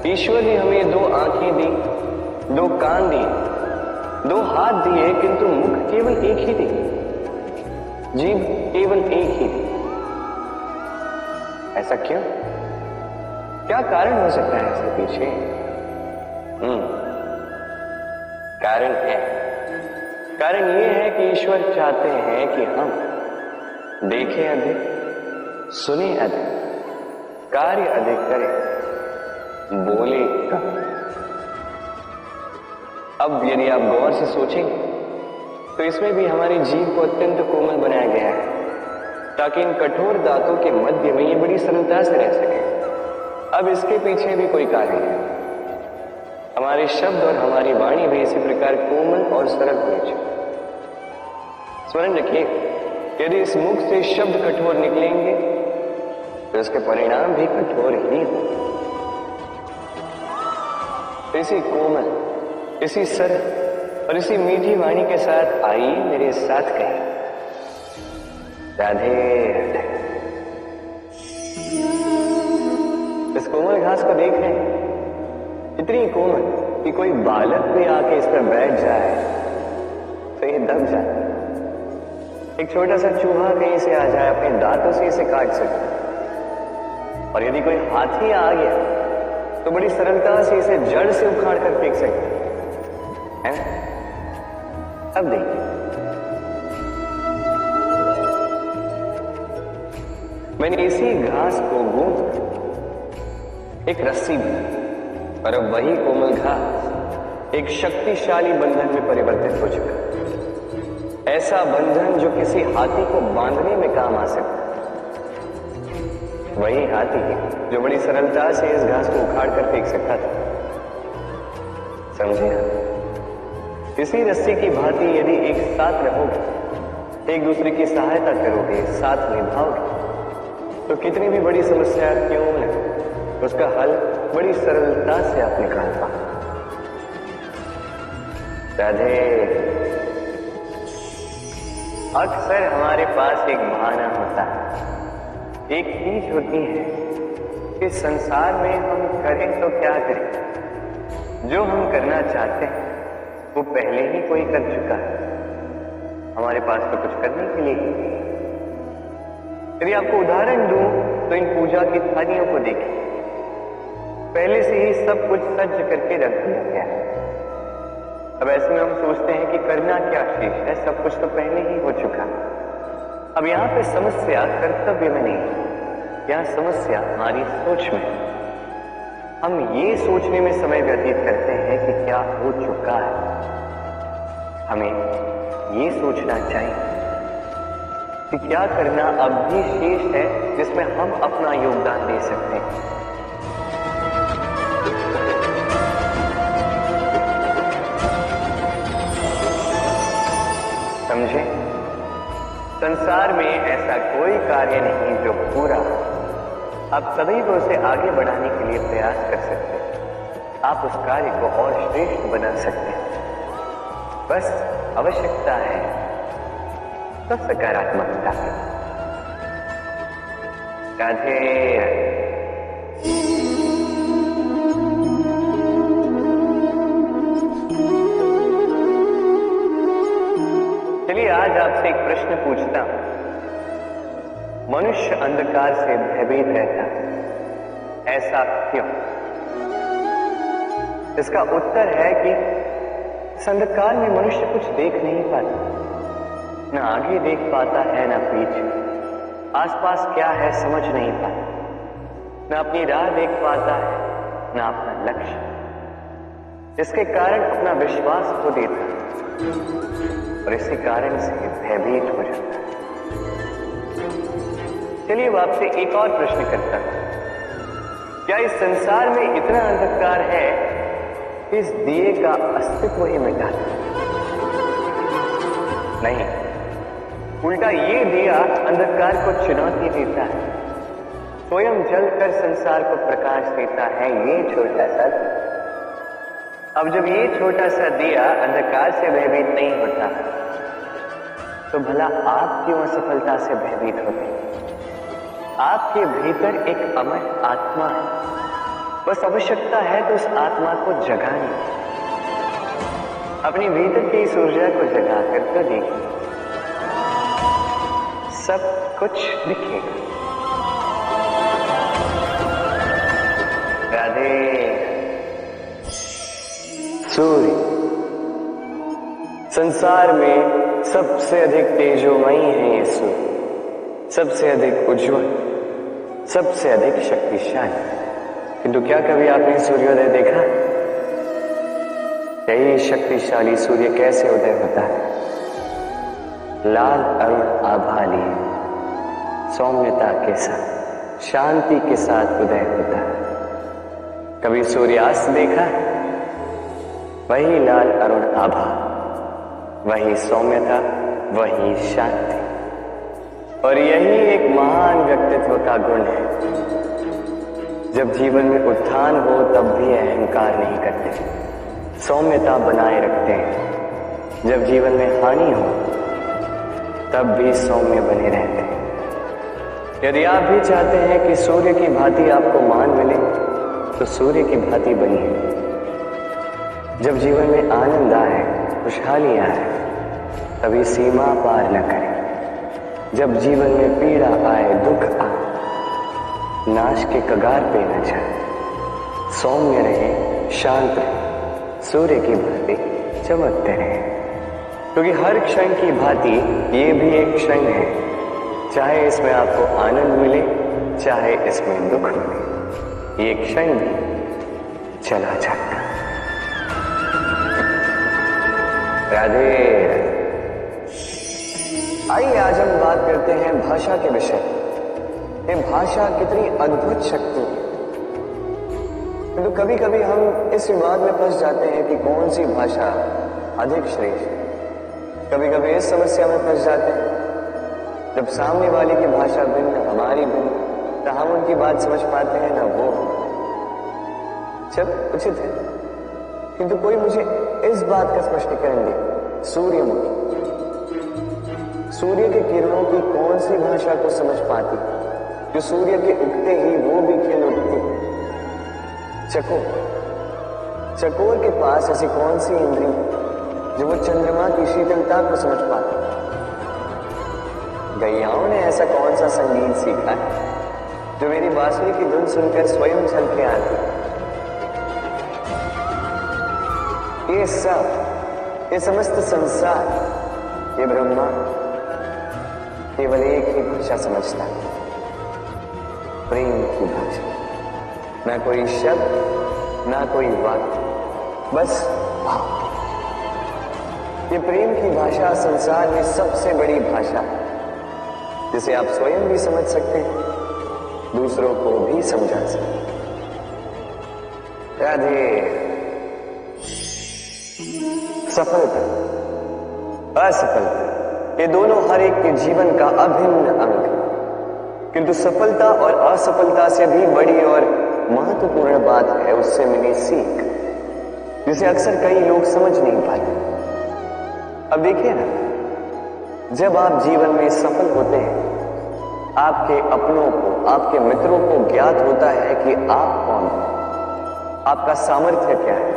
ईश्वर ने हमें दो आंखें दी, दो कान दिए, दो हाथ दिए, किंतु मुख केवल एक ही दी, जीभ केवल एक ही दी। ऐसा क्यों? क्या कारण हो सकता है इसके पीछे? कारण यह है कि ईश्वर चाहते हैं कि हम देखें अधिक, सुने अधिक, कार्य अधिक करें, बोले कम। अब यदि आप गौर से सोचेंगे तो इसमें भी हमारी जीभ को अत्यंत कोमल बनाया गया है, ताकि इन कठोर दांतों के मध्य में ये बड़ी सरलता से रह सके। अब इसके पीछे भी कोई कारण है। हमारे शब्द और हमारी वाणी भी इसी प्रकार कोमल और सरल होनी चाहिए। स्मरण रखिए, यदि इस मुख से शब्द कठोर निकलेंगे तो इसके परिणाम भी कठोर ही होंगे। इसी कोमल, इसी सरल और इसी मीठी वाणी के साथ आइए मेरे साथ कहें, राधे राधे। इस कोमल घास को देख रहे हैं, इतनी कोमल कि कोई बालक भी आके इस पर बैठ जाए तो ये दब जाए। एक छोटा सा चूहा कहीं से आ जाए, अपने दांतों से इसे काट सकता, और yदि कोई हाथी आ गया तो बड़ी सरलता से इसे जड़ से उखाड़ कर फेंक सकता है। अब देखिए, मैंने इसी घास को गूंथ एक रस्सी बनाई, और अब वही कोमल घास एक शक्तिशाली बंधन में परिवर्तित हो चुका। ऐसा बंधन जो किसी हाथी को बांधने में काम आ सकता। वही हाथी जो बड़ी सरलता से इस घास को उखाड़ कर फेंक सकता था। समझे? इसी रस्सी की भांति यदि एक साथ रहोगे, एक दूसरे की सहायता करोगे, साथ निभाओगे, तो कितनी भी बड़ी समस्या क्यों न, उसका हल बड़ी सरलता से आप निकाल पाओ। राधे। अक्सर हमारे पास एक बहाना होता है, एक चीज होती है कि संसार में हम करें तो क्या करें, जो हम करना चाहते हैं वो पहले ही कोई कर चुका है, हमारे पास तो कुछ करने के लिए ही। यदि आपको उदाहरण दूं तो इन पूजा की थालियों को देखिए, पहले से ही सब कुछ सज्ज करके रख दिया गया है। अब ऐसे में हम सोचते हैं कि करना क्या शेष है, सब कुछ तो पहले ही हो चुका। अब यहाँ पे समस्या कर्तव्य में नहीं, यहाँ समस्या हमारी सोच में। हम ये सोचने में समय व्यतीत करते हैं कि क्या हो चुका है। हमें ये सोचना चाहिए कि क्या करना अब भी शेष है, जिसमें हम अपना योगदान दे सकते हैं। समझे? संसार में ऐसा कोई कार्य नहीं जो पूरा, आप सभी को उसे आगे बढ़ाने के लिए प्रयास कर सकते हैं। आप उस कार्य को और श्रेष्ठ बना सकते हैं। बस आवश्यकता है तो सकारात्मकता की। राधे राधे। चलिए आज आपसे एक प्रश्न पूछता हूं। मनुष्य अंधकार से भयभीत रहता है, ऐसा क्यों? इसका उत्तर है कि इस अंधकार में मनुष्य कुछ देख नहीं पाता, न आगे देख पाता है न पीछे, आसपास क्या है समझ नहीं पाता, न अपनी राह देख पाता है न अपना लक्ष्य, जिसके कारण अपना विश्वास खो देता है और इसी कारण से भयभीत हो जाता है। चलिए अब आपसे एक और प्रश्न करता हूं। क्या इस संसार में इतना अंधकार है कि इस दिए का अस्तित्व ही मिटा दे? नहीं, उल्टा ये दिया अंधकार को चुनौती देता है स्वयं जलकर संसार को प्रकाश देता है ये छोटा सा। अब जब ये छोटा सा दिया अंधकार से भयभीत नहीं होता, तो भला आप क्यों असफलता से भयभीत होते? आपके भीतर एक अमर आत्मा है, बस आवश्यकता है तो उस आत्मा को जगानी। अपनी भीतर की इस ऊर्जा को जगा कर तो देखिए, सब कुछ दिखेगा। राधे। सूर्य संसार में सबसे अधिक तेजोमयी है ये सूर्य, सबसे अधिक उज्जवल, सबसे अधिक शक्तिशाली। किंतु क्या कभी आपने सूर्योदय देखा? यही शक्तिशाली सूर्य कैसे उदय होता है? लाल अरुण आभा लिए सौम्यता के साथ, शांति के साथ उदय होता है। कभी सूर्यास्त देखा? वही लाल अरुण आभा, वही सौम्यता, वही शांति। और यही एक महान व्यक्तित्व का गुण है। जब जीवन में उत्थान हो तब भी अहंकार नहीं करते, सौम्यता बनाए रखते हैं। जब जीवन में हानि हो तब भी सौम्य बने रहते हैं। यदि आप भी चाहते हैं कि सूर्य की भांति आपको मान मिले, तो सूर्य की भांति बनिए। जब जीवन में आनंद आए, खुशहाली आए, तभी सीमा पार न करें। जब जीवन में पीड़ा आए, दुख आए, नाश के कगार पे न जाए। सौम्य रहे, शांत रहे, सूर्य की भांति चमकते रहे। क्योंकि हर क्षण की भांति ये भी एक क्षण है, चाहे इसमें आपको आनंद मिले, चाहे इसमें दुख मिले, ये क्षण भी चला जाता। राधे। आइए आज हम बात करते हैं भाषा के विषय। ये भाषा कितनी अद्भुत शक्ति है। तो कभी कभी हम इस विवाद में फंस जाते हैं कि कौन सी भाषा अधिक श्रेष्ठ है। कभी कभी इस समस्या में फंस जाते हैं जब सामने वाले की भाषा भिन्न, हमारी भिन्न, तो हम उनकी बात समझ पाते हैं ना वो। जब उचित है, किंतु कोई मुझे इस बात का स्पष्टीकरण दे। सूर्यमुखी, सूर्य के किरणों की कौन सी भाषा को समझ पाती, जो सूर्य के उगते ही वो भी खिल उठती? चकोर, चकोर के पास ऐसी कौन सी इंद्री जो वो चंद्रमा की शीतलता को समझ पाती? गैयाओं ने ऐसा कौन सा संगीत सीखा है जो मेरी बांसुरी की धुन सुनकर स्वयं छलके आती? ये सब, ये समस्त संसार, ये ब्रह्मा केवल एक ही भाषा समझता है, प्रेम की भाषा। ना कोई शब्द, ना कोई वाक्य, बस भाव। ये प्रेम की भाषा संसार में सबसे बड़ी भाषा है, जिसे आप स्वयं भी समझ सकते हैं, दूसरों को भी समझा सकते हैं। राधे। सफलता, असफलता, ये दोनों हर एक के जीवन का अभिन्न अंग है। किंतु सफलता और असफलता से भी बड़ी और महत्वपूर्ण बात है उससे मिली सीख, जिसे अक्सर कई लोग समझ नहीं पाते। अब देखिए ना, जब आप जीवन में सफल होते हैं, आपके अपनों को, आपके मित्रों को ज्ञात होता है कि आप कौन हो, आपका सामर्थ्य क्या है।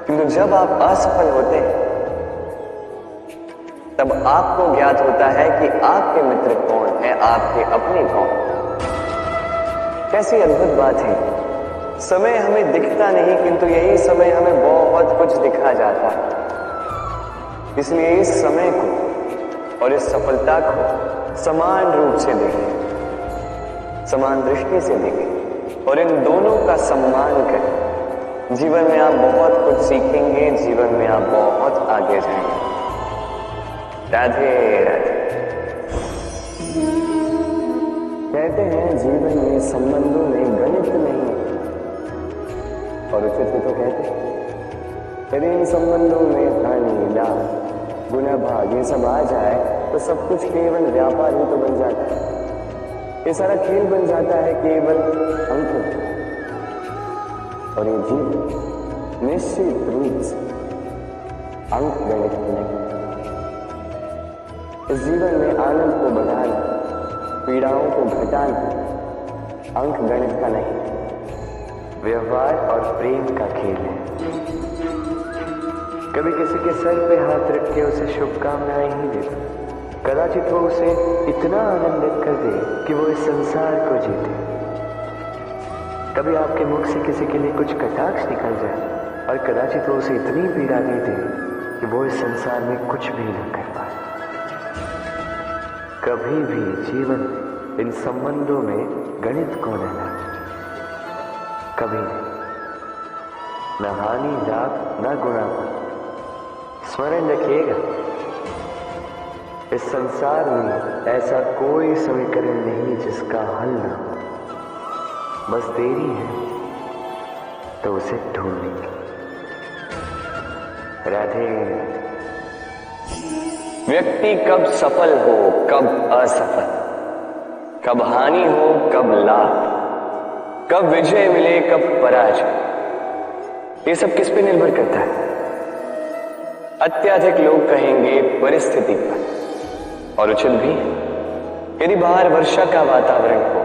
किंतु जब आप असफल होते हैं, तब आपको ज्ञात होता है कि आपके मित्र कौन है, आपके अपने कौन। कैसी अद्भुत बात है। समय हमें दिखता नहीं, किंतु यही समय हमें बहुत कुछ दिखा जाता है। इसलिए इस समय को और इस सफलता को समान रूप से देखें, समान दृष्टि से देखें और इन दोनों का सम्मान करें। जीवन में आप बहुत कुछ सीखेंगे, जीवन में आप बहुत आगे जाएंगे। राधे राधे। कहते हैं जीवन में संबंधों में गणित नहीं, और उचित तो कहते हैं यदि इन संबंधों में हानि, लाभ, गुना, भाग ये सब आ जाए तो सब कुछ केवल व्यापार ही तो बन जाता है। ये सारा खेल बन जाता है केवल अंक, और ये जीवन निश्चित रूप से अंक गणित नहीं। इस जीवन में आनंद को बढ़ाना, पीड़ाओं को घटाना अंक गणित का नहीं, व्यवहार और प्रेम का खेल है। कभी किसी के सर पे हाथ रख के उसे शुभकामनाएं ही दे दो, कदाचित वो उसे इतना आनंदित कर दे कि वो इस संसार को जीते। कभी आपके मुख से किसी के लिए कुछ कटाक्ष निकल जाए और कदाचित वो उसे इतनी पीड़ा दे दे कि वो इस संसार में कुछ भी न कर पाए। कभी भी जीवन में इन संबंधों में गणित को न लाए, कभी नहीं, न हानि लाभ न गुणापन। स्मरण रखिएगा, इस संसार में ऐसा कोई समीकरण नहीं जिसका हल ना हो, बस देरी है तो उसे ढूंढने की। राधे। व्यक्ति कब सफल हो कब असफल, कब हानि हो कब लाभ, कब विजय मिले कब पराजय, ये सब किस पे निर्भर करता है? अत्यधिक लोग कहेंगे परिस्थिति पर, और उचित भी। यदि बाहर वर्षा का वातावरण हो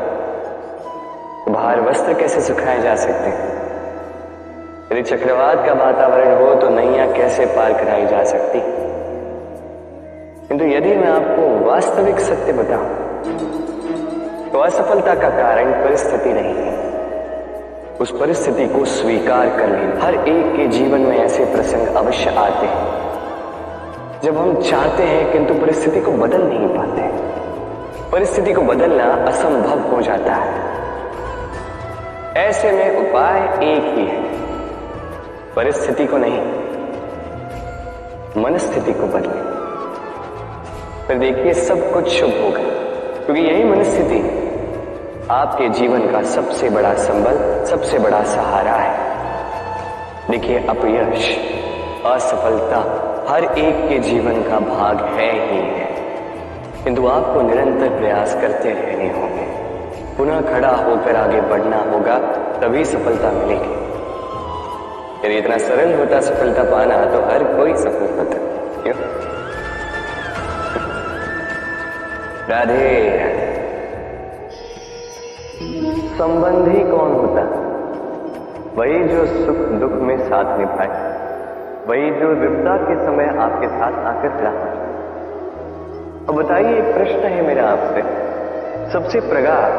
तो बाहर वस्त्र कैसे सुखाए जा सकते हैं? यदि चक्रवात का वातावरण हो तो नैया कैसे पार कराई जा सकती? किंतु यदि मैं आपको वास्तविक सत्य बताऊं तो असफलता का कारण परिस्थिति नहीं है, उस परिस्थिति को स्वीकार कर लेना। हर एक के जीवन में ऐसे प्रसंग अवश्य आते हैं जब हम चाहते हैं किंतु परिस्थिति को बदल नहीं पाते। परिस्थिति को बदलना असंभव हो जाता है। ऐसे में उपाय एक ही है, परिस्थिति को नहीं, मनस्थिति को बदलें। फिर देखिए सब कुछ शुभ होगा, क्योंकि यही मनस्थिति आपके जीवन का सबसे बड़ा संबल, सबसे बड़ा सहारा है। देखिए अपयश, असफलता हर एक के जीवन का भाग है ही है, किंतु आपको निरंतर प्रयास करते रहने होंगे, पुनः खड़ा होकर आगे बढ़ना होगा, तभी सफलता मिलेगी। यदि इतना सरल होता सफलता पाना तो हर कोई सफल होता। क्यों? राधे। संबंधी कौन होता? वही जो सुख दुख में साथ निभाए, वही जो विपदा के समय आपके साथ आकर खड़ा हो। अब बताइए, एक प्रश्न है मेरा आपसे, सबसे प्रगाढ़,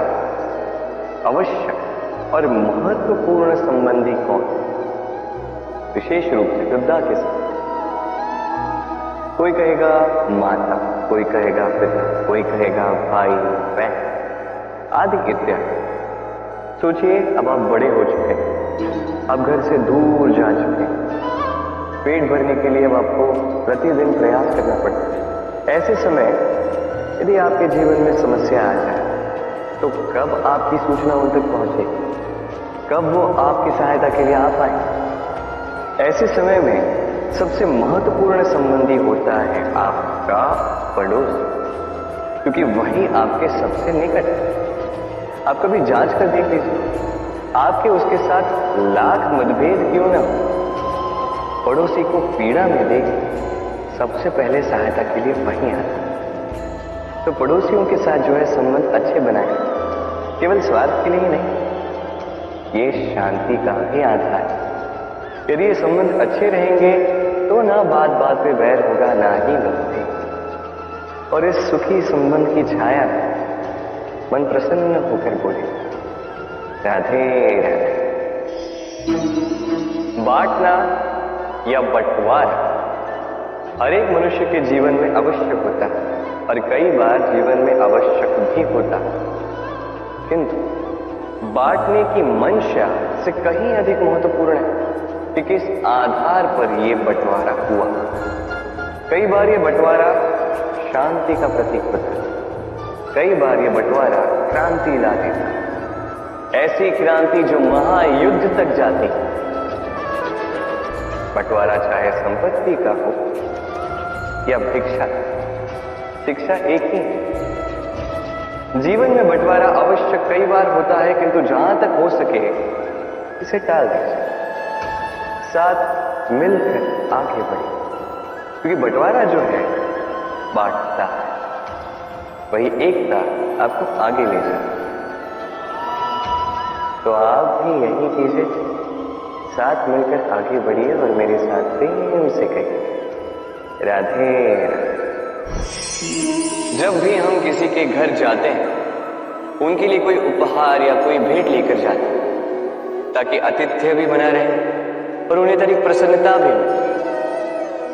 आवश्यक और महत्वपूर्ण संबंधी कौन? विशेष रूप से विपदा के समय। कोई कहेगा माता, कोई कहेगा पिता, कोई कहेगा भाई बहन आदि इत्यादि। सोचिए, अब आप बड़े हो चुके हैं, आप घर से दूर जा चुके हैं, पेट भरने के लिए अब आपको प्रतिदिन प्रयास करना पड़ता है। ऐसे समय यदि आपके जीवन में समस्या आ जाए तो कब आपकी सूचना उन तक पहुंचे, कब वो आपकी सहायता के लिए आ पाए? ऐसे समय में सबसे महत्वपूर्ण संबंधी होता है आपका पड़ोस, क्योंकि वही आपके सबसे निकट है। आप कभी जांच कर देख लीजिए, आपके उसके साथ लाख मतभेद क्यों ना हो, पड़ोसी को पीड़ा में देख सबसे पहले सहायता के लिए वहीं आता। तो पड़ोसियों के साथ जो है संबंध अच्छे बनाए, केवल स्वार्थ के लिए ही नहीं, ये शांति का भी आधार है। यदि ये संबंध अच्छे रहेंगे तो ना बात बात पे बैर होगा, ना ही मतभेद। और इस सुखी संबंध की छाया मन प्रसन्न होकर बोले, राधे राधे। बांटना या बंटवारा हर एक मनुष्य के जीवन में आवश्यक होता है, और कई बार जीवन में आवश्यक भी होता है, किंतु बांटने की मंशा से कहीं अधिक महत्वपूर्ण है कि किस आधार पर यह बंटवारा हुआ। कई बार यह बंटवारा शांति का प्रतीक होता है, कई बार यह बंटवारा क्रांति ला देता है, ऐसी क्रांति जो महायुद्ध तक जाती। बंटवारा चाहे संपत्ति का हो या भिक्षा, शिक्षा एक ही है। जीवन में बंटवारा अवश्य कई बार होता है, किंतु जहां तक हो सके इसे टाल दीजिए, साथ मिलकर आगे बढ़े, क्योंकि बंटवारा जो है बांटता है, वही एकता आपको आगे ले जाए। तो आप भी यही कीजिए, साथ मिलकर आगे बढ़िए और मेरे साथ प्रेम से कहिए राधे राधे। जब भी हम किसी के घर जाते हैं, उनके लिए कोई उपहार या कोई भेंट लेकर जाते हैं, ताकि आतिथ्य भी बना रहे और उन्हें थोड़ी प्रसन्नता भी हो।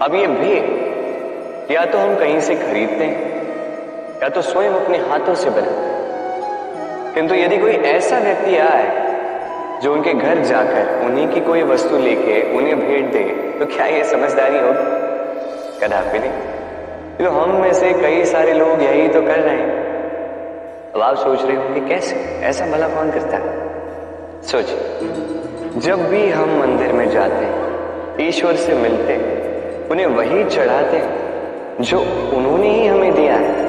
अब ये भेंट या तो हम कहीं से खरीदते हैं या तो स्वयं अपने हाथों से बनाते हैं, किंतु यदि कोई ऐसा व्यक्ति आए जो उनके घर जाकर उन्हीं की कोई वस्तु लेके उन्हें भेंट दे, तो क्या ये समझदारी होगी? कदापि नहीं। तो हम में से कई सारे लोग यही तो कर रहे हैं। अब आप सोच रहे होंगे कैसे, ऐसा भला कौन करता है? सोचिए, जब भी हम मंदिर में जाते हैं, ईश्वर से मिलते हैं, उन्हें वही चढ़ाते हैं जो उन्होंने ही हमें दिया है।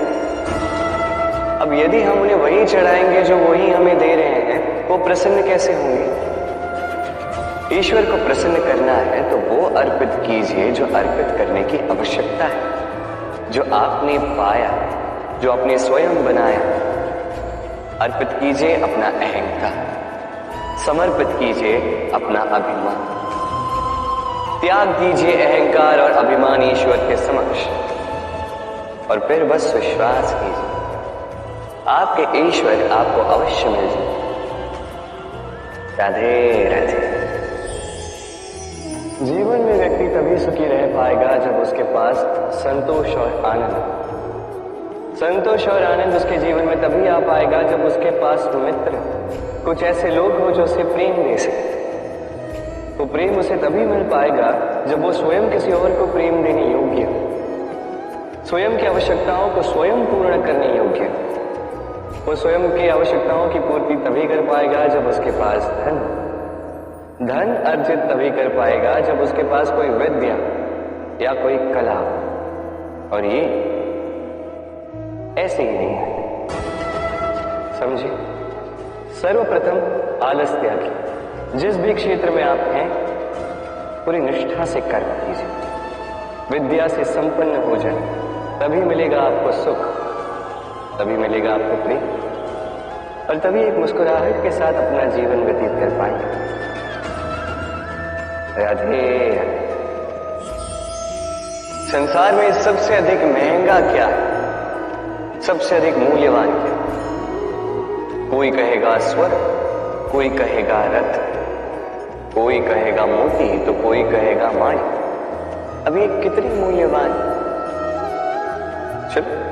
अब यदि हम उन्हें वही चढ़ाएंगे जो वही हमें दे रहे हैं, वो प्रसन्न कैसे होंगे? ईश्वर को प्रसन्न करना है तो वो अर्पित कीजिए जो अर्पित करने की आवश्यकता है, जो आपने पाया, जो आपने स्वयं बनाया। अर्पित कीजिए अपना अहंकार, समर्पित कीजिए अपना अभिमान, त्याग दीजिए अहंकार और अभिमान ईश्वर के समक्ष, और फिर बस विश्वास कीजिए आपके ईश्वर आपको अवश्य मिल जाए। राधे राधे। जीवन में व्यक्ति तभी सुखी रह पाएगा जब उसके पास संतोष और आनंद। संतोष और आनंद उसके जीवन में तभी आ पाएगा जब उसके पास मित्र, कुछ ऐसे लोग हो जो उसे प्रेम दे सके। वो प्रेम उसे तभी मिल पाएगा जब वो स्वयं किसी और को प्रेम देने योग्य हो, स्वयं की आवश्यकताओं को स्वयं पूर्ण करने योग्य हो। वो स्वयं की आवश्यकताओं की पूर्ति तभी कर पाएगा जब उसके पास धन अर्जित तभी कर पाएगा जब उसके पास कोई विद्या या कोई कला, और ये ऐसे ही नहीं है। समझिए, सर्वप्रथम आलस त्यागी। जिस भी क्षेत्र में आप हैं, पूरी निष्ठा से कर्म कीजिए, विद्या से संपन्न हो जाए, तभी मिलेगा आपको सुख, तभी मिलेगा आपको प्रेम, और तभी एक मुस्कुराहट के साथ अपना जीवन व्यतीत कर पाएंगे। राधे राधे। संसार में सबसे अधिक महंगा क्या है? सबसे अधिक मूल्यवान क्या? कोई कहेगा स्वर्ग, कोई कहेगा रत्न, कोई कहेगा मोती, तो कोई कहेगा माणिक। अब ये कितनी मूल्यवान? चलो,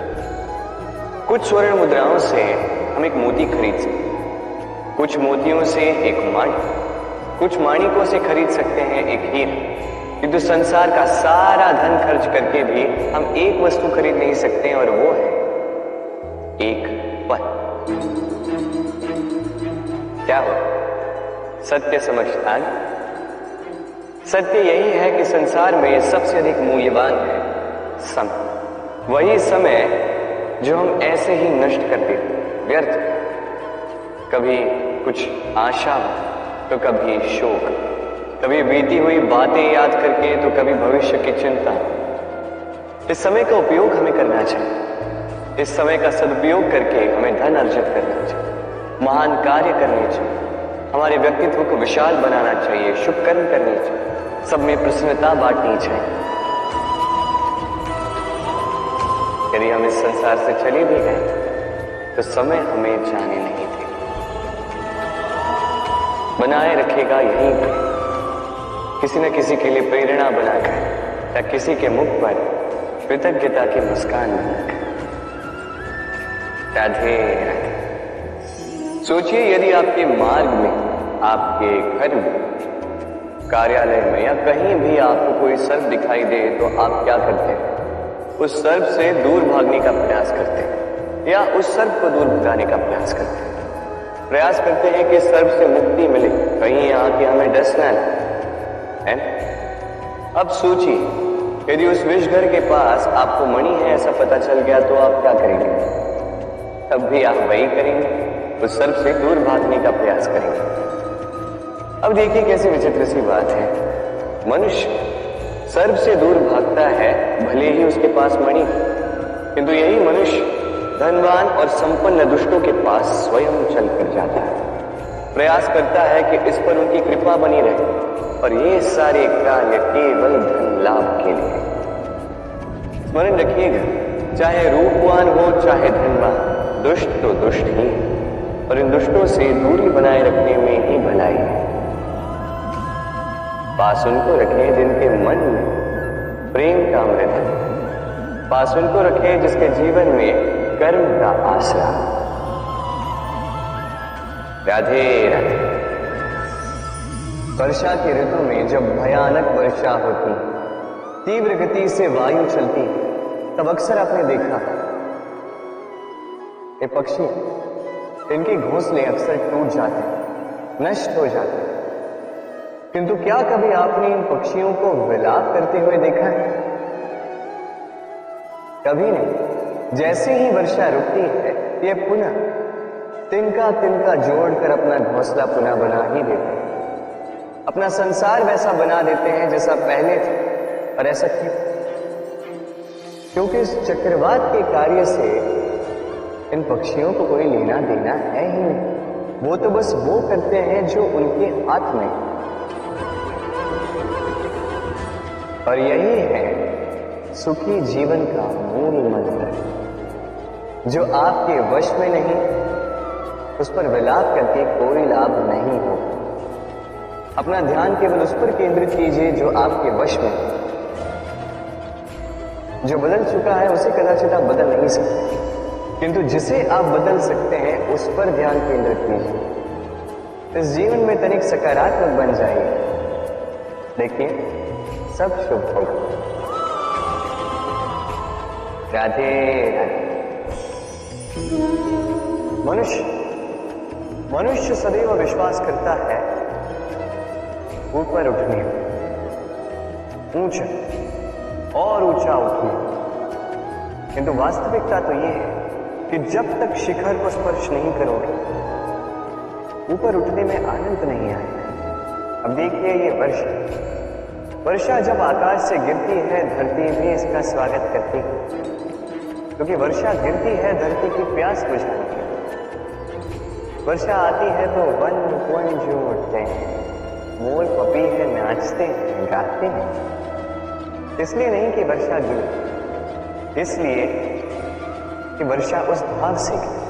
कुछ स्वर्ण मुद्राओं से हम एक मोती खरीद सकते, कुछ मोतियों से एक माणिक, कुछ माणिकों से खरीद सकते हैं एक हीरा, किंतु संसार का सारा धन खर्च करके भी हम एक वस्तु खरीद नहीं सकते, और वो है एक पल। क्या हो? सत्य समझता है? सत्य यही है कि संसार में सबसे अधिक मूल्यवान है समय। वही समय जो हम ऐसे ही नष्ट कर देते, व्यर्थ, कभी कुछ आशा तो कभी शोक, कभी बीती हुई बातें याद करके तो कभी भविष्य की चिंता। इस समय का उपयोग हमें करना चाहिए, इस समय का सदुपयोग करके हमें धन अर्जित करना चाहिए, महान कार्य करने चाहिए, हमारे व्यक्तित्व को विशाल बनाना चाहिए, शुभ कर्म करने चाहिए, सब में प्रसन्नता बांटनी चाहिए। यदि हम इस संसार से चले भी गए तो समय हमें जाने नहीं देगा, बनाए रखेगा यहीं पर, किसी न किसी के लिए प्रेरणा बनाकर, या किसी के मुख पर कृतज्ञता की मुस्कान बनाकर। राधे राधे। सोचिए, यदि आपके मार्ग में, आपके घर में, कार्यालय में या कहीं भी आपको कोई सर्प दिखाई दे तो आप क्या करते हैं? उस सर्प से दूर भागने का प्रयास करते हैं, या उस सर्प को दूर भगाने का प्रयास करते हैं। प्रयास करते हैं कि सर्प से मुक्ति मिले, कहीं आके हमें डस ना है। अब सोचिए, यदि उस विषघर के पास आपको मणि है ऐसा पता चल गया तो आप क्या करेंगे? तब भी आप वही करेंगे, उस सर्प से दूर भागने का प्रयास करेंगे। अब देखिए कैसी विचित्र सी बात है। मनुष्य सर्प से दूर भागता है, भले ही उसके पास मणि, किंतु यही मनुष्य धनवान और संपन्न दुष्टों के पास स्वयं चलकर जाता है, प्रयास करता है कि इस पर उनकी कृपा बनी रहे, और ये सारे कार्य केवल धन लाभ के लिए। स्मरण रखिएगा, चाहे रूपवान हो चाहे धनवान, दुष्ट तो दुष्ट ही, और इन दुष्टों से दूरी बनाए रखने में ही भलाई है। पास उनको रखें जिनके मन में प्रेम का अमृत है, पास उनको रखें जिसके जीवन में कर्म का आसरा। राधे राधे। वर्षा की ऋतु में जब भयानक वर्षा होती, तीव्र गति से वायु चलती, तब अक्सर आपने देखा ये पक्षी, इनके घोंसले अक्सर टूट जाते, नष्ट हो जाते। किंतु क्या कभी आपने इन पक्षियों को विलाप करते हुए देखा है? कभी नहीं। जैसे ही वर्षा रुकती है, ये पुनः तिनका तिनका जोड़कर अपना घोंसला पुनः बना ही देते हैं, अपना संसार वैसा बना देते हैं जैसा पहले थे। और ऐसा क्यों? क्योंकि इस चक्रवात के कार्य से इन पक्षियों को कोई लेना देना है ही नहीं। वो तो बस वो करते हैं जो उनके हाथ में। और यही है सुखी जीवन का मूल मंत्र। जो आपके वश में नहीं, उस पर विलाप करके कोई लाभ नहीं हो। अपना ध्यान केवल उस पर केंद्रित कीजिए जो आपके वश में है। जो बदल चुका है उसे कदाचित आप बदल नहीं सकते, किंतु जिसे आप बदल सकते हैं उस पर ध्यान केंद्रित कीजिए। इस जीवन में तनिक सकारात्मक बन जाइए, देखिए सब शुभ होगा। राधे राधे। मनुष्य सदैव विश्वास करता है ऊपर उठने, ऊंचा और ऊंचा उठने, किंतु वास्तविकता तो यह है कि जब तक शिखर को स्पर्श नहीं करोगे, ऊपर उठने में आनंद नहीं आएगा। अब देखिए ये वर्षा जब आकाश से गिरती है, धरती भी इसका स्वागत करती है, क्योंकि वर्षा गिरती है धरती की प्यास बुझाने के लिए। वर्षा आती है तो वन वन जो उठते हैं, मोर पपीहे नाचते हैं, गाते हैं। इसलिए नहीं कि वर्षा गिरी, इसलिए कि वर्षा उस भाव से गिरी।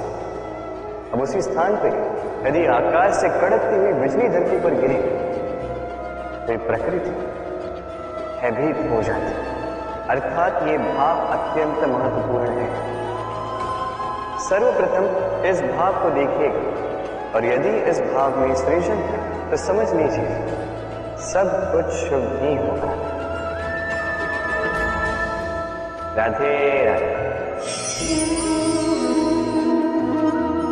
अब उसी स्थान पर यदि आकाश से कड़कती हुई बिजली धरती पर गिरे तो प्रकृति भयभीत हो जाती। अर्थात ये भाव अत्यंत महत्वपूर्ण है। सर्वप्रथम इस भाव को देखिएगा, और यदि इस भाव में सृजन है तो समझ लीजिए सब कुछ शुभ ही होगा। राधे राधे।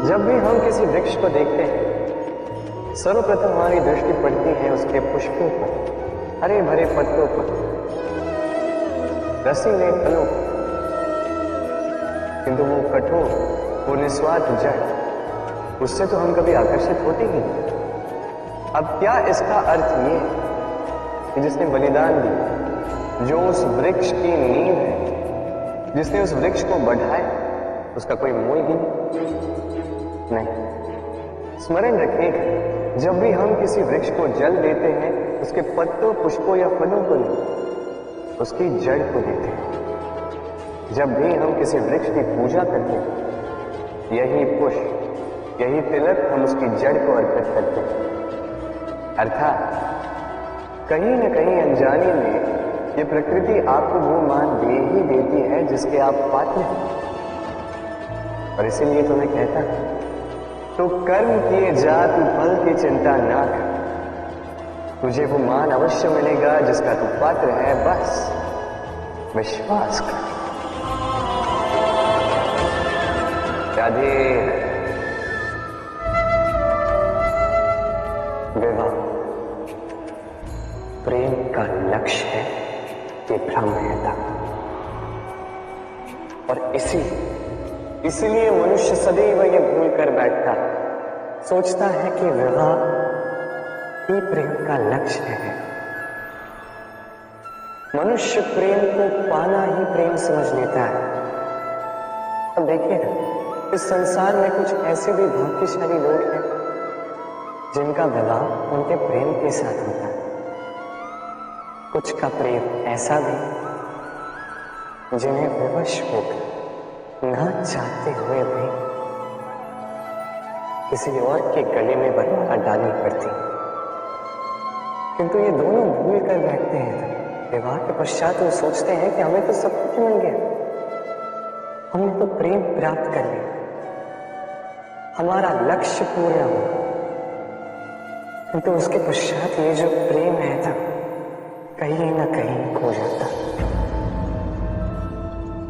जब भी हम किसी वृक्ष को देखते हैं, सर्वप्रथम हमारी दृष्टि पड़ती है उसके पुष्पों पर, हरे भरे पत्तों पर, रसीले फलों, किंतु वो कठोर, वो निस्वार्थ जड़, उससे तो हम कभी आकर्षित होते ही नहीं। अब क्या इसका अर्थ ये कि जिसने बलिदान दिया, जो उस वृक्ष की नींव है, जिसने उस वृक्ष को बढ़ाया, उसका कोई मोल ही नहीं। स्मरण रखिएगा, जब भी हम किसी वृक्ष को जल देते हैं, उसके पत्तों, पुष्पों या फलों को नहीं, उसकी जड़ को देते हैं। जब भी हम किसी वृक्ष की पूजा करते हैं, यही पुष्प, यही तिलक हम उसकी जड़ को अर्पित करते हैं। अर्थात कहीं न कहीं अनजाने में ये प्रकृति आपको वो मान दे ही देती है जिसके आप पात्र हैं। और इसीलिए तो मैं कहता हूं, तो कर्म किए जा तू फल की चिंता ना कर, तुझे वो मान अवश्य मिलेगा जिसका तू पात्र है, बस विश्वास कर। राधे। विवाह प्रेम का लक्ष्य है, ये भ्रम है था। और इसी इसलिए मनुष्य सदैव ये भूल कर बैठता, सोचता है कि विवाह ही प्रेम का लक्ष्य है। मनुष्य प्रेम को पाना ही प्रेम समझ लेता है। अब देखिए ना, इस संसार में कुछ ऐसे भी भाग्यशाली लोग हैं जिनका विवाह उनके प्रेम के साथ होता है। कुछ का प्रेम ऐसा भी जिन्हें विवश होकर ना चाहते हुए भी किसी और के गले में बरमाला डालनी पड़ती, किंतु ये दोनों भूल कर बैठते हैं। विवाह के पश्चात वो सोचते हैं कि हमें तो सब कुछ मिल गया, हमने तो प्रेम प्राप्त कर लिया, हमारा लक्ष्य पूरा हो, किंतु उसके पश्चात ये जो प्रेम है था कहीं ना कहीं खो जाता।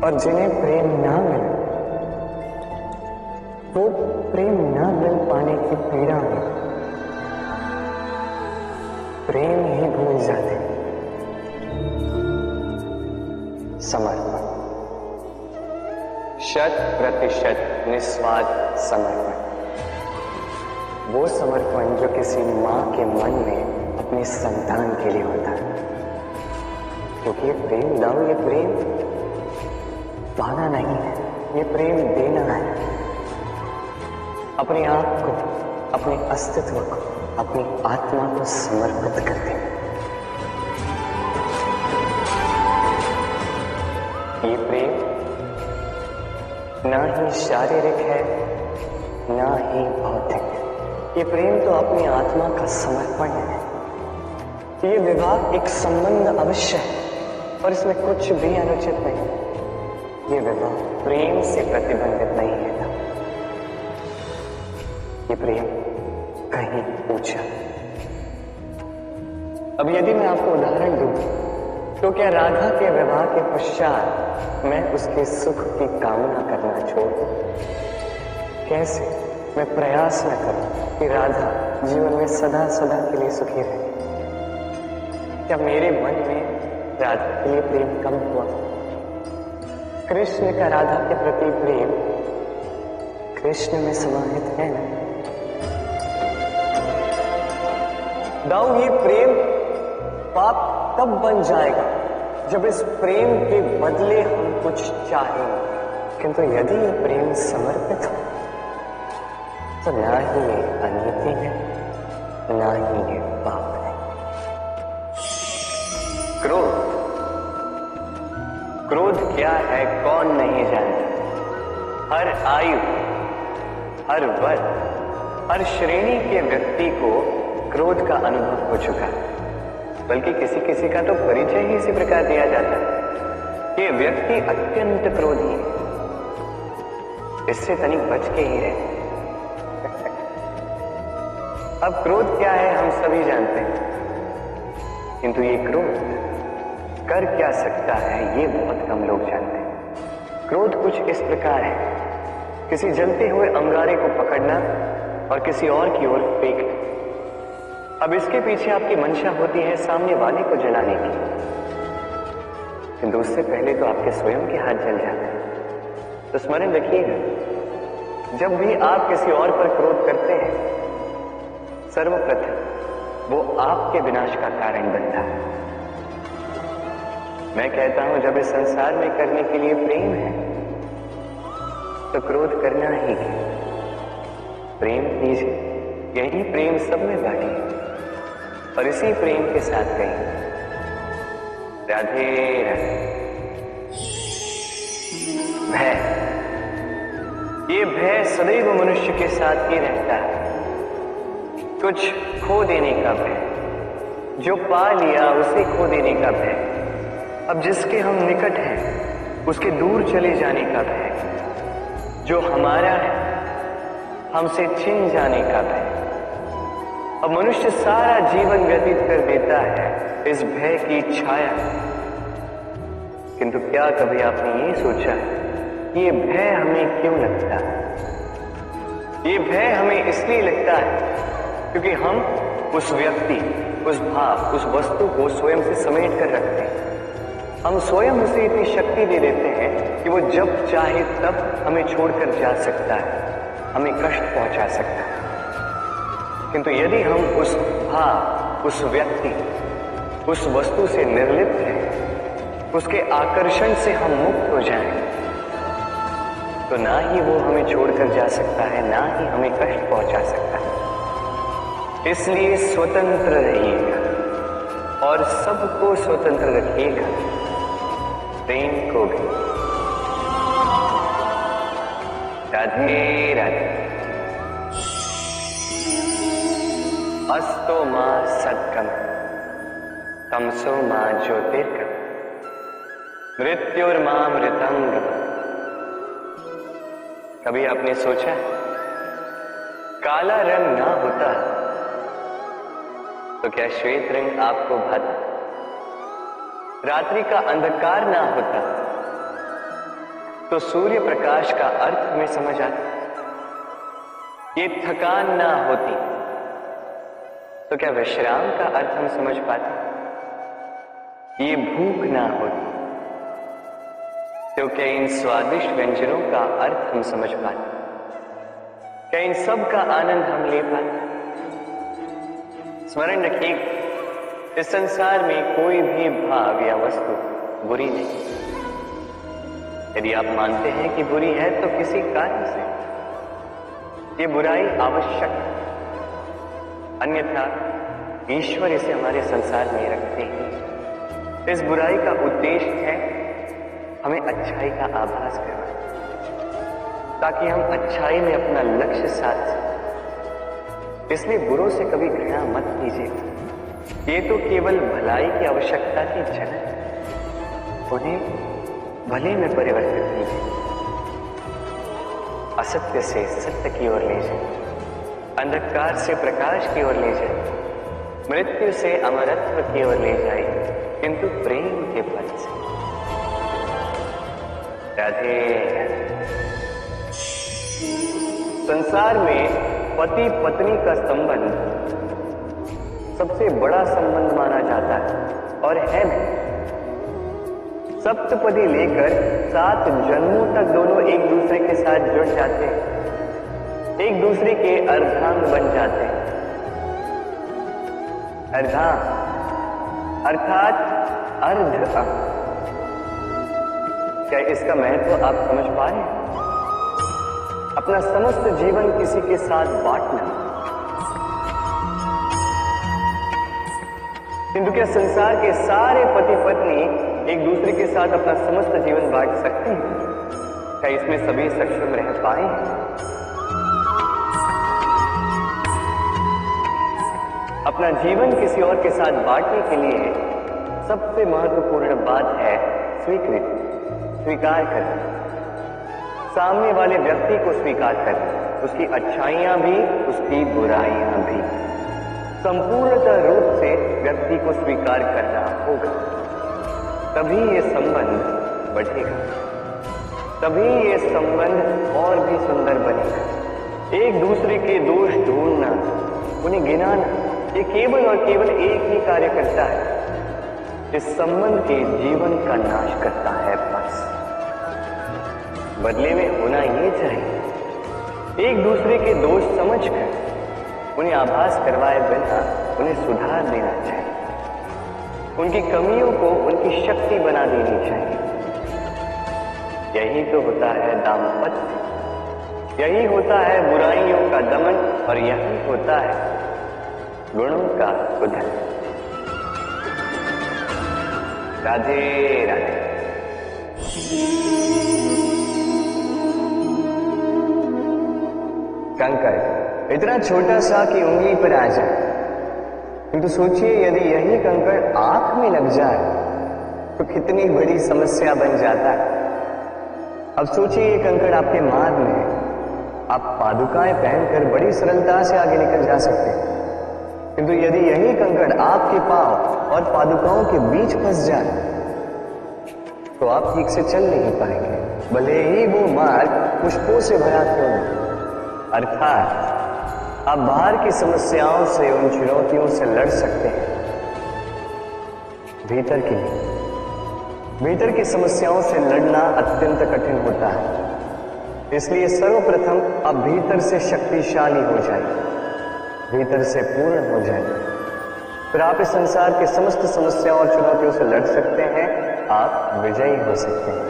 और जिन्हें प्रेम ना मिले वो प्रेम ना मिल पाने की पीड़ा में प्रेम ही भूल जाते। समर्पण, 100% निस्वार्थ समर्पण, वो समर्पण जो किसी मां के मन में अपने संतान के लिए होता है। क्योंकि ये प्रेम दाव, ये प्रेम पाना नहीं है, ये प्रेम देना है। अपने आप को, अपने अस्तित्व को, अपनी आत्मा को समर्पित करते हैं। ये प्रेम ना ही शारीरिक है ना ही भौतिक। ये प्रेम तो अपनी आत्मा का समर्पण है। ये विवाह एक संबंध अवश्य है और इसमें कुछ भी अनुचित नहीं। ये विवाह प्रेम से प्रतिबंधित नहीं है। ये प्रेम कहीं ऊंचा। अब यदि मैं आपको उदाहरण दूं तो क्या राधा के विवाह के पश्चात मैं उसके सुख की कामना करना छोड़ दूं? कैसे मैं प्रयास न करूं कि राधा जीवन में सदा सदा के लिए सुखी रहे? क्या मेरे मन में राधा के लिए प्रेम कम हुआ? कृष्ण का राधा के प्रति प्रेम कृष्ण में समाहित है ना? दाऊ, ये प्रेम पाप तब बन जाएगा जब इस प्रेम के बदले हम कुछ चाहेंगे, किंतु यदि ये प्रेम समर्पित हो तो ना ही ये अनीति है ना ही ये पाप है। क्रोध, क्रोध क्या है कौन नहीं जानता। हर आयु, हर वर्ग, हर श्रेणी के व्यक्ति को क्रोध का अनुभव हो चुका है। बल्कि किसी किसी का तो परिचय ही इसी प्रकार दिया जाता है कि व्यक्ति अत्यंत क्रोधी है, इससे तनिक बच के ही रहे। अब क्रोध क्या है हम सभी जानते हैं, किंतु ये क्रोध कर क्या सकता है ये बहुत कम लोग जानते हैं। क्रोध कुछ इस प्रकार है, किसी जलते हुए अंगारे को पकड़ना और किसी और की ओर फेंकना। अब इसके पीछे आपकी मंशा होती है सामने वाले को जलाने की, किंतु उससे पहले तो आपके स्वयं के हाथ जल जाते हैं। तो स्मरण रखिएगा, जब भी आप किसी और पर क्रोध करते हैं सर्वप्रथम वो आपके विनाश का कारण बनता है। मैं कहता हूं जब इस संसार में करने के लिए प्रेम है तो क्रोध करना ही है। प्रेम कीजिए, यही प्रेम सब में बांटिए और इसी प्रेम के साथ कहें राधे राधे। भय, ये भय सदैव मनुष्य के साथ ही रहता है। कुछ खो देने का भय, जो पा लिया उसे खो देने का भय। अब जिसके हम निकट हैं उसके दूर चले जाने का भय, जो हमारा है हमसे छिन जाने का भय। अब मनुष्य सारा जीवन व्यतीत कर देता है इस भय की छाया। किंतु क्या कभी आपने ये सोचा है ये भय हमें क्यों लगता है? ये भय हमें इसलिए लगता है क्योंकि हम उस व्यक्ति, उस भाव, उस वस्तु को स्वयं से समेट कर रखते हैं। हम स्वयं उसे इतनी शक्ति दे देते हैं कि वो जब चाहे तब हमें छोड़कर जा सकता है, हमें कष्ट पहुंचा सकता है। किंतु यदि हम उस भाव, उस व्यक्ति, उस वस्तु से निर्लिप्त हैं, उसके आकर्षण से हम मुक्त हो जाएं, तो ना ही वो हमें छोड़कर जा सकता है, ना ही हमें कष्ट पहुंचा सकता है। इसलिए स्वतंत्र रहिएगा और सबको स्वतंत्र रखिएगा, प्रेम को भी। राधे राधे। अस्तो मां सत्कम तमसो मां ज्योतिर्गम मृत्युर्मामृतम गम। कभी आपने सोचा काला रंग ना होता तो क्या श्वेत रंग आपको भाता? रात्रि का अंधकार ना होता तो सूर्य प्रकाश का अर्थ हमें समझ आता? ये थकान ना होती तो क्या विश्राम का अर्थ हम समझ पाते? ये भूख ना होती तो क्या इन स्वादिष्ट व्यंजनों का अर्थ हम समझ पाते? क्या इन सब का आनंद हम ले पाते? स्मरण रखिए, इस संसार में कोई भी भाव या वस्तु बुरी नहीं। यदि आप मानते हैं कि बुरी है तो किसी कारण से ये बुराई आवश्यक है, अन्यथा ईश्वर इसे हमारे संसार में रखते हैं। इस बुराई का उद्देश्य है हमें अच्छाई का आभास करना, ताकि हम अच्छाई में अपना लक्ष्य साध सकें। इसलिए बुरों से कभी घृणा मत कीजिए। ये तो केवल भलाई की आवश्यकता की झलक है, उन्हें भले में परिवर्तित कीजिए। असत्य से सत्य की ओर ले जाए, अंधकार से प्रकाश की ओर ले जाए, मृत्यु से अमरत्व की ओर ले जाए, किंतु प्रेम के पथ से। राधे। संसार में पति पत्नी का संबंध सबसे बड़ा संबंध माना जाता है और है भी। सप्तपदी लेकर 7 जन्मों तक दोनों एक दूसरे के साथ जुड़ जाते हैं, एक दूसरे के अर्धांग बन जाते हैं। अर्धांग अर्थात अर्ध अंग। क्या इसका महत्व आप समझ पा रहे हैं? अपना समस्त जीवन किसी के साथ बांटना। किंतु क्या संसार के सारे पति पत्नी एक दूसरे के साथ अपना समस्त जीवन बांट सकते हैं? क्या इसमें सभी सक्षम रह पाए? अपना जीवन किसी और के साथ बांटने के लिए सबसे महत्वपूर्ण बात है स्वीकृति, स्वीकार करना। सामने वाले व्यक्ति को स्वीकार करना, उसकी अच्छाइयां भी, उसकी बुराइयां भी। संपूर्णतः रूप से व्यक्ति को स्वीकार करना होगा, तभी ये संबंध बढ़ेगा, तभी ये संबंध और भी सुंदर बनेगा। एक दूसरे के दोष ढूंढना, उन्हें गिनाना, ये केवल और केवल एक ही कार्य करता है, इस संबंध के जीवन का नाश करता है। बस बदले में होना ये चाहिए, एक दूसरे के दोष समझकर उन्हें आभास करवाए बिना उन्हें सुधार देना चाहिए, उनकी कमियों को उनकी शक्ति बना देनी चाहिए। यही तो होता है दाम्पत्य, यही होता है बुराइयों का दमन, और यही होता है गुणों का उदय। राधे राधे। कंकड़ इतना छोटा सा कि उंगली पर आ जाए, किंतु सोचिए यदि यही कंकड़ आंख में लग जाए तो कितनी बड़ी समस्या बन जाता है। अब सोचिए ये कंकड़ आपके मार्ग में है, आप पादुकाएं पहनकर बड़ी सरलता से आगे निकल जा सकते हैं, किंतु यदि यही कंकड़ आपके पांव और पादुकाओं के बीच फंस जाए तो आप ठीक से चल नहीं पाएंगे, भले ही वो मार्ग पुष्पों से भरा क्यों न। अर्थात आप बाहर की समस्याओं से, उन चुनौतियों से लड़ सकते हैं, भीतर की नहीं। भीतर की समस्याओं से लड़ना अत्यंत कठिन होता है। इसलिए सर्वप्रथम आप भीतर से शक्तिशाली हो जाए, भीतर से पूर्ण हो जाए, फिर आप इस संसार के समस्त समस्याओं और चुनौतियों से लड़ सकते हैं, आप विजयी हो सकते हैं।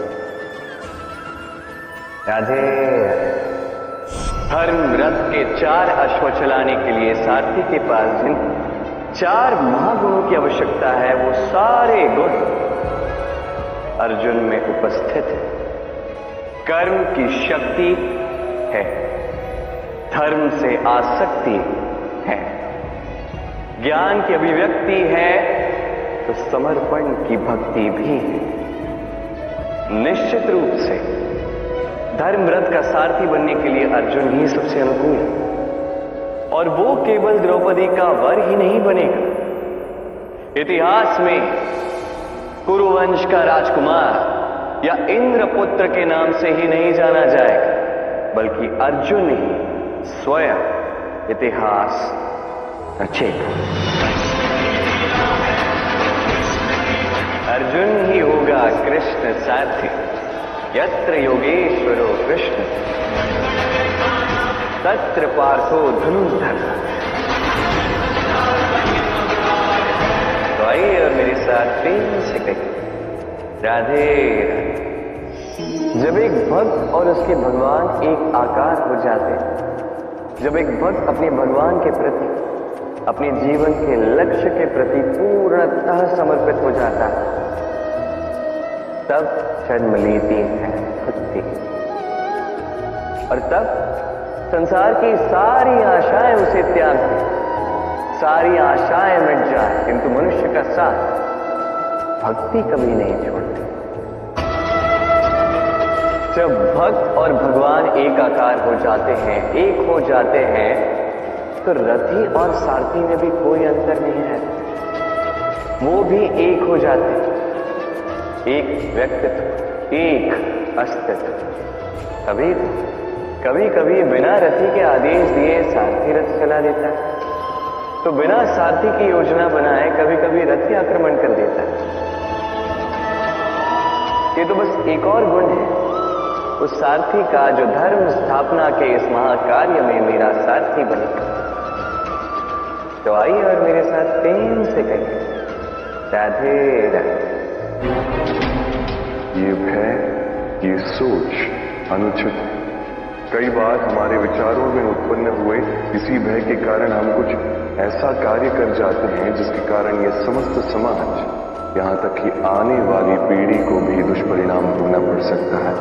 राधे। धर्म रथ के 4 अश्व चलाने के लिए सारथी के पास जिन 4 महागुणों की आवश्यकता है, वो सारे गुण अर्जुन में उपस्थित है। कर्म की शक्ति है, धर्म से आसक्ति है, ज्ञान की अभिव्यक्ति है, तो समर्पण की भक्ति भी है। निश्चित रूप से धर्मरथ का सारथी बनने के लिए अर्जुन ही सबसे अनुकूल है। और वो केवल द्रौपदी का वर ही नहीं बनेगा, इतिहास में कुरुवंश का राजकुमार या इंद्रपुत्र के नाम से ही नहीं जाना जाएगा, बल्कि अर्जुन ही स्वयं इतिहास रचेगा। अर्जुन ही होगा कृष्ण सारथी। यत्र योगेश्वरो कृष्ण तत्र पार्थो धनुर्धर। तो आइए और मेरे साथ प्रेम से कहिए राधे। जब एक भक्त और उसके भगवान एक आकार हो जाते हैं, जब एक भक्त अपने भगवान के प्रति, अपने जीवन के लक्ष्य के प्रति पूर्णतः समर्पित हो जाता है, तब जन्म लेती है भक्ति। और तब संसार की सारी आशाएं उसे त्याग दें, सारी आशाएं मिट जाए, किंतु मनुष्य का साथ भक्ति कभी नहीं छोड़ती। जब भक्त और भगवान एक आकार हो जाते हैं, एक हो जाते हैं, तो रथी और सारथी में भी कोई अंतर नहीं रहता, वो भी एक हो जाते हैं। एक व्यक्तित्व, एक अस्तित्व। कभी कभी बिना रथी के आदेश दिए सारथी रथ चला देता है, तो बिना सारथी की योजना बनाए कभी कभी रथी आक्रमण कर देता है। ये तो बस एक और गुण है उस सारथी का जो धर्म स्थापना के इस महाकार्य में मेरा सारथी बनेगा। तो आइए और मेरे साथ प्रेम से कहिए राधे राधे। ये भय, ये सोच अनुचित है। कई बार हमारे विचारों में उत्पन्न हुए इसी भय के कारण हम कुछ ऐसा कार्य कर जाते हैं जिसके कारण ये समस्त समाज, यहाँ तक कि आने वाली पीढ़ी को भी दुष्परिणाम भोगना पड़ सकता है।